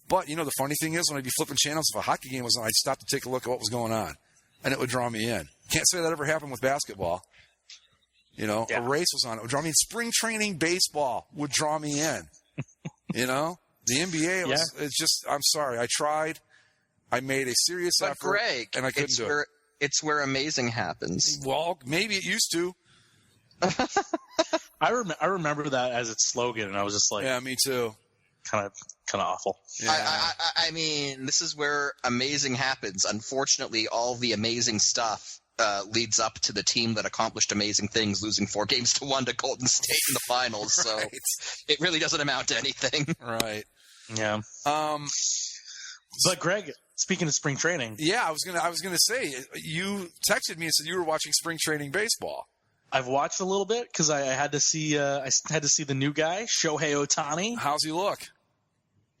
But the funny thing is, when I'd be flipping channels, if a hockey game was on, I'd stop to take a look at what was going on, and it would draw me in. Can't say that ever happened with basketball. A race was on. It would draw me in. Spring training baseball would draw me in. The NBA it's just, I'm sorry. I tried. I made a serious effort. Greg, and I couldn't do it. It's where amazing happens. Well, maybe it used to. I remember that as its slogan, and I was just like, yeah, me too. Kind of awful. Yeah. I mean, this is where amazing happens. Unfortunately, all the amazing stuff leads up to the team that accomplished amazing things, losing 4-1 to Golden State in the finals. So it really doesn't amount to anything. Right. Yeah. But Greg, speaking of spring training, I was gonna say, you texted me and said you were watching spring training baseball. I've watched a little bit because I had to see the new guy, Shohei Ohtani. How's he look?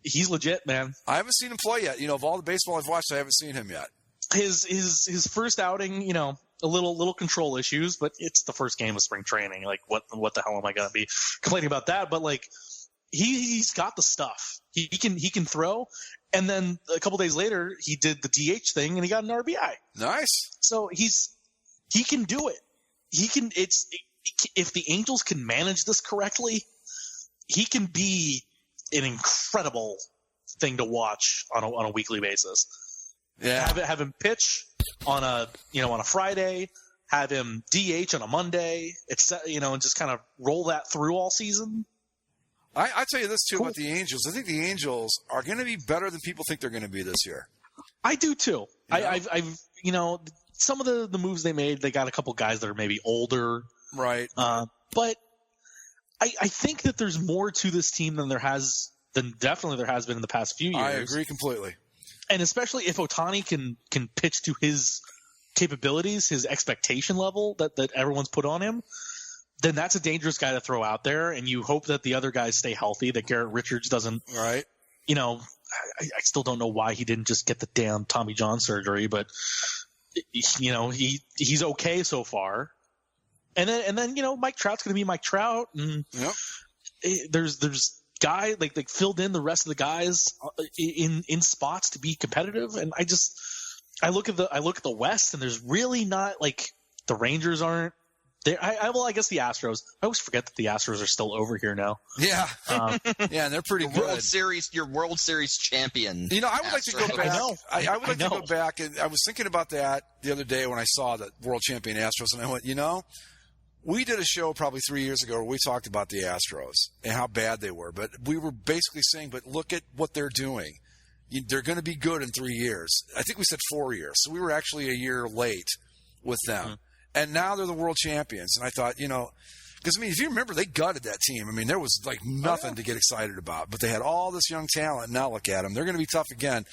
He's legit, man. I haven't seen him play yet. Of all the baseball I've watched, I haven't seen him yet. His first outing, a little control issues, but it's the first game of spring training. Like, what the hell am I gonna be complaining about that? But like, he's got the stuff. He can throw, and then a couple days later, he did the DH thing and he got an RBI. Nice. So he can do it. He can. If the Angels can manage this correctly, he can be an incredible thing to watch on a weekly basis. Yeah. Have him pitch on a Friday, have him DH on a Monday, and just kind of roll that through all season. I tell you this too about the Angels. I think the Angels are going to be better than people think they're going to be this year. I do too. I've some of the moves they made, they got a couple guys that are maybe older, right? But I think that there's more to this team than there has been in the past few years. I agree completely. And especially if Ohtani can pitch to his capabilities, his expectation level that everyone's put on him, then that's a dangerous guy to throw out there, and you hope that the other guys stay healthy, that Garrett Richards doesn't, Right. you know, I still don't know why he didn't just get the damn Tommy John surgery, but, you know, he's okay so far. And then, you know, Mike Trout's going to be Mike Trout, and there's guy like filled in the rest of the guys in spots to be competitive, and I look at the West, and there's really not, like, the Rangers aren't there. I guess the Astros. I always forget that the Astros are still over here now. Yeah, yeah, and they're pretty good. Your World Series champion. You know, I would like to go back. I know. I would like to go back, and I was thinking about that the other day when I saw the world champion Astros, and I went, you know, we did a show probably 3 years ago where we talked about the Astros and how bad they were, but we were basically saying, but look at what they're doing. They're going to be good in 3 years. I think we said 4 years, so we were actually a year late with them. Mm-hmm. And now they're the world champions. And I thought, you know, because, I mean, if you remember, they gutted that team. I mean, there was, like, nothing to get excited about. But they had all this young talent. Now look at them. They're going to be tough again.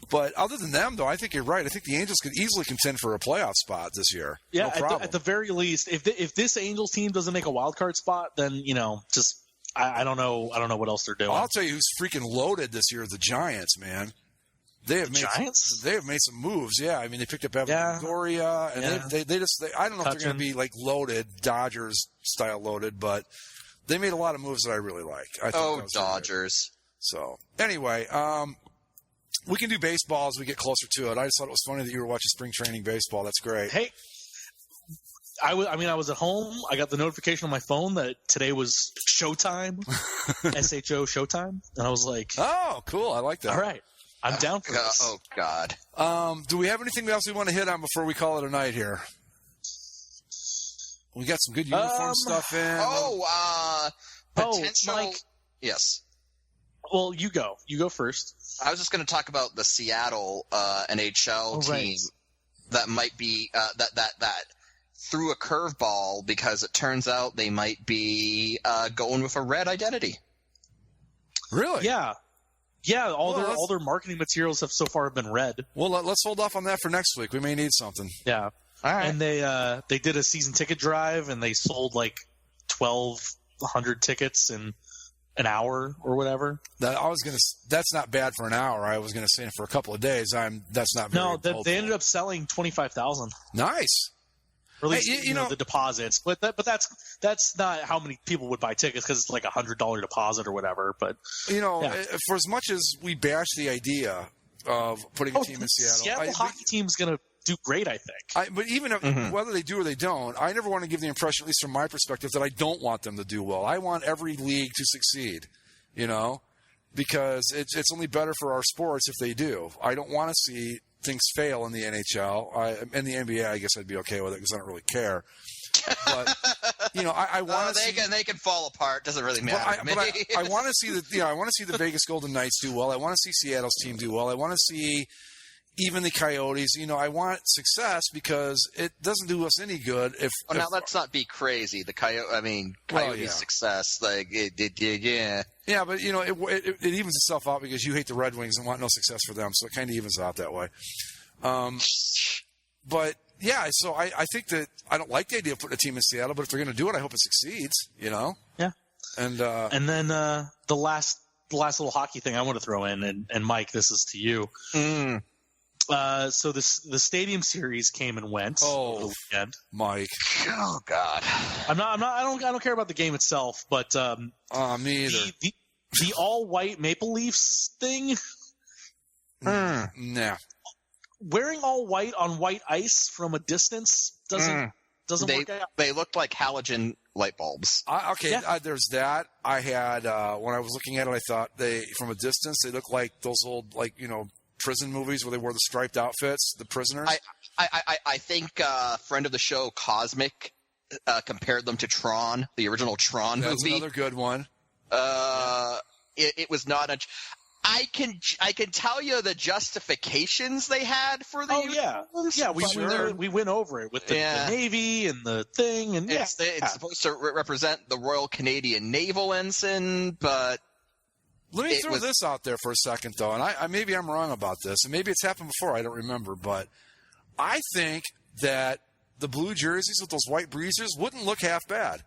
But other than them, though, I think you're right. I think the Angels could easily contend for a playoff spot this year. Yeah, no problem. At the very least, if this Angels team doesn't make a wild card spot, then, you know, just I don't know what else they're doing. I'll tell you who's freaking loaded this year, the Giants, man. They have made some moves. Yeah, I mean, they picked up Evan Longoria, and I don't know if they're going to be like loaded, Dodgers style loaded, but they made a lot of moves that I really like. Dodgers. So anyway, we can do baseball as we get closer to it. I just thought it was funny that you were watching spring training baseball. That's great. Hey, I was at home. I got the notification on my phone that today was Showtime, SHO Showtime, and I was like, oh, cool. I like that. All right. I'm down for this. Oh, God. Do we have anything else we want to hit on before we call it a night here? We got some good uniform stuff in. Potential. Mike. Yes. Well, you go. You go first. I was just going to talk about the Seattle NHL team that might be that threw a curveball because it turns out they might be going with a red identity. Really? Yeah. Yeah, all their marketing materials have so far been red. Well, let's hold off on that for next week. We may need something. Yeah. All right. And they did a season ticket drive, and they sold like 1,200 tickets in an hour or whatever. That's not bad for an hour. I was gonna say for a couple of days. That's not very. No, they ended up selling 25,000. Nice. Or at least, you know, the deposits, but that's not how many people would buy tickets because it's like $100 deposit or whatever. But you know, for as much as we bash the idea of putting a team in Seattle, hockey team's going to do great, I think. But even whether they do or they don't, I never want to give the impression, at least from my perspective, that I don't want them to do well. I want every league to succeed, you know, because it's only better for our sports if they do. I don't want to see things fail in the NHL. In the NBA, I guess I'd be okay with it because I don't really care. But you know, I want to. They can fall apart. Doesn't really matter. But I want to see I want to see the Vegas Golden Knights do well. I want to see Seattle's team do well. I want to see even the Coyotes. You know, I want success because it doesn't do us any good if. Well, now let's not be crazy. The Coyotes' success, like yeah. Yeah, but you know, it evens itself out because you hate the Red Wings and want no success for them, so it kind of evens out that way. But yeah, so I think that I don't like the idea of putting a team in Seattle, but if they're going to do it, I hope it succeeds. You know. Yeah. And then the last little hockey thing I want to throw in, and Mike, this is to you. So the Stadium Series came and went over the weekend. Mike. Oh God. I don't care about the game itself, but me either. The all white Maple Leafs thing. Nah. Wearing all white on white ice from a distance doesn't work out. They looked like halogen light bulbs. There's that. I had when I was looking at it, I thought from a distance they looked like those old prison movies where they wore the striped outfits, the prisoners. I think friend of the show Cosmic compared them to Tron, the original Tron movie. That's another good one. It was not a. I can tell you the justifications they had for the. We went over it with the Navy and the thing, and it's supposed to represent the Royal Canadian Naval Ensign, but. Let me throw this out there for a second, though, and maybe I'm wrong about this, and maybe it's happened before, I don't remember, but I think that the blue jerseys with those white breezers wouldn't look half bad.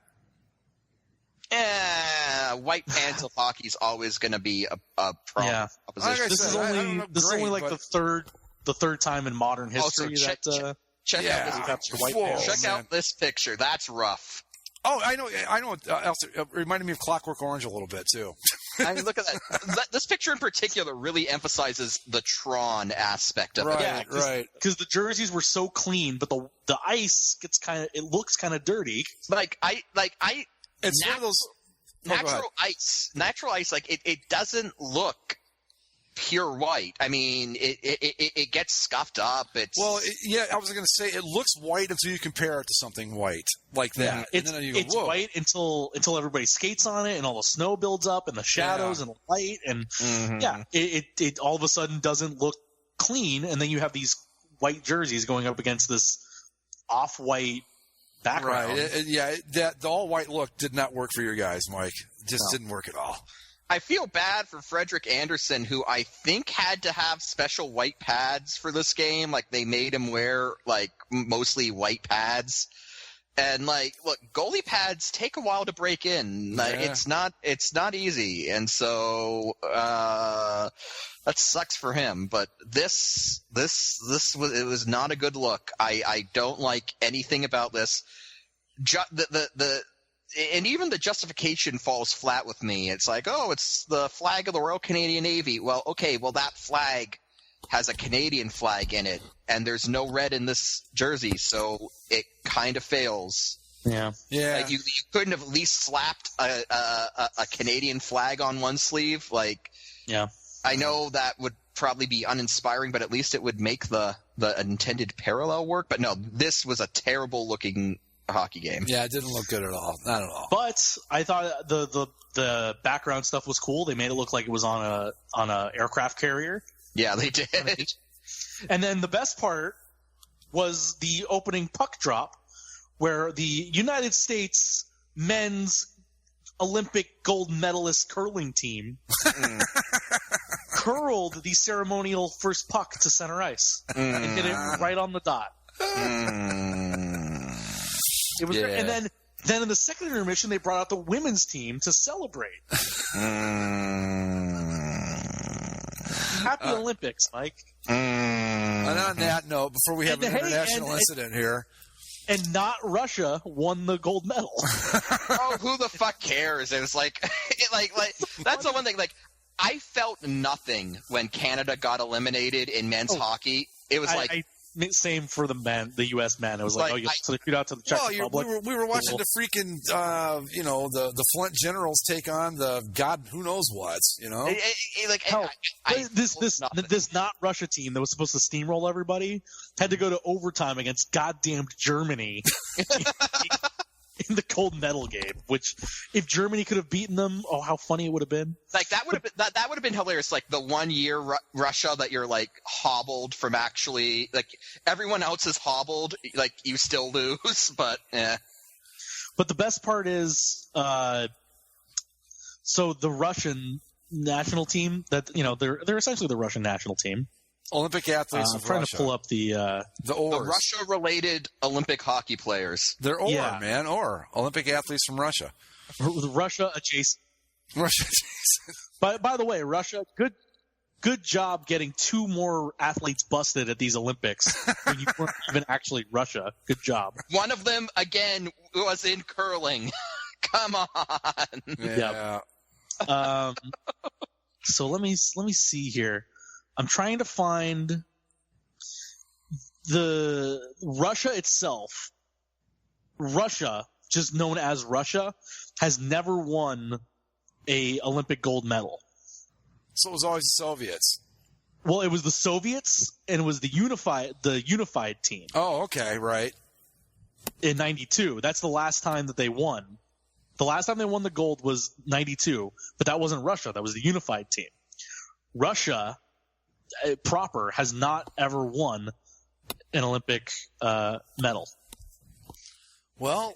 White pants of hockey is always going to be a problem. Yeah. Opposition. This is only like the third time in modern history check out this picture. That's rough. Oh, I know. It reminded me of Clockwork Orange a little bit too. I mean, look at that. This picture in particular really emphasizes the Tron aspect of it. Yeah, right. Because the jerseys were so clean, but the ice looks kind of dirty. It's one of those natural ice. Like it doesn't look pure white. I mean, it gets scuffed up. I was going to say it looks white until you compare it to something white like that. Yeah, and then you go, it's whoa. white until everybody skates on it and all the snow builds up and the shadows and the light and it all of a sudden doesn't look clean, and then you have these white jerseys going up against this off-white background. Right. The all-white look did not work for your guys, Mike. Just didn't work at all. I feel bad for Frederick Anderson, who I think had to have special white pads for this game. Like, they made him wear, like, mostly white pads. And, like, look, goalie pads take a while to break in. Like, it's not easy. And so, that sucks for him. But it was not a good look. I don't like anything about this. And even the justification falls flat with me. It's like, oh, it's the flag of the Royal Canadian Navy. Well, okay, that flag has a Canadian flag in it, and there's no red in this jersey, so it kind of fails. Yeah. Like, you couldn't have at least slapped a Canadian flag on one sleeve. Like, yeah. I know that would probably be uninspiring, but at least it would make the intended parallel work. But no, this was a terrible looking hockey game. Yeah, it didn't look good at all. Not at all. But I thought the background stuff was cool. They made it look like it was on a aircraft carrier. Yeah, they did. And then the best part was the opening puck drop, where the United States men's Olympic gold medalist curling team curled the ceremonial first puck to center ice and hit it right on the dot. It was great. And then in the second intermission, they brought out the women's team to celebrate. Happy Olympics, Mike. And on that note, before we have an international incident here. And not Russia won the gold medal. Oh, who the fuck cares? It was like that's the one thing. Like, I felt nothing when Canada got eliminated in men's hockey. It was same for the men, the U.S. men. It was like, you shoot out to the Czech Republic. We were watching the freaking, the Flint Generals take on the God who knows what, This not Russia team that was supposed to steamroll everybody had to go to overtime against goddamn Germany in the gold medal game. Which, if Germany could have beaten them, oh, how funny it would have been! Like, that would have been hilarious. Like, the 1 year Russia that you're like hobbled from actually, like, everyone else is hobbled, like, you still lose, but But the best part is, so the Russian national team that they're essentially the Russian national team. Olympic athletes of trying Russia. to pull up the Russia-related Olympic hockey players. They're Olympic athletes from Russia. Russia adjacent. Russia adjacent. By the way, Russia, good job getting 2 more athletes busted at these Olympics when you weren't even actually Russia. Good job. One of them, again, was in curling. Come on. Yeah. So let me see here. I'm trying to find the Russia itself. Russia, just known as Russia, has never won a Olympic gold medal. So it was always the Soviets. Well, it was the Soviets and it was the unified team. Oh, okay, right. In 92. That's the last time that they won. The last time they won the gold was 92, but that wasn't Russia. That was the unified team. Russia proper has not ever won an Olympic medal. Well,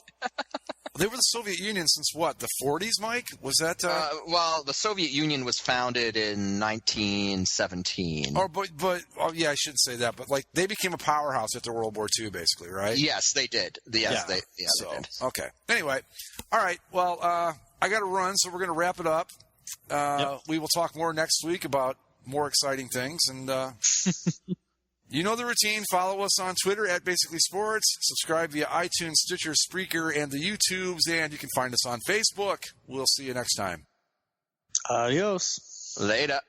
they were the Soviet Union since what, the 40s, Mike? Was that? Well, the Soviet Union was founded in 1917. Yeah, I shouldn't say that, but like they became a powerhouse after World War II, basically, right? Yes, they did. They did. Okay. Anyway, all right. Well, I got to run, so we're going to wrap it up. Yep. We will talk more next week about more exciting things. And you know the routine. Follow us on Twitter at Basically Sports. Subscribe via iTunes, Stitcher, Spreaker, and the YouTubes. And you can find us on Facebook. We'll see you next time. Adios. Later.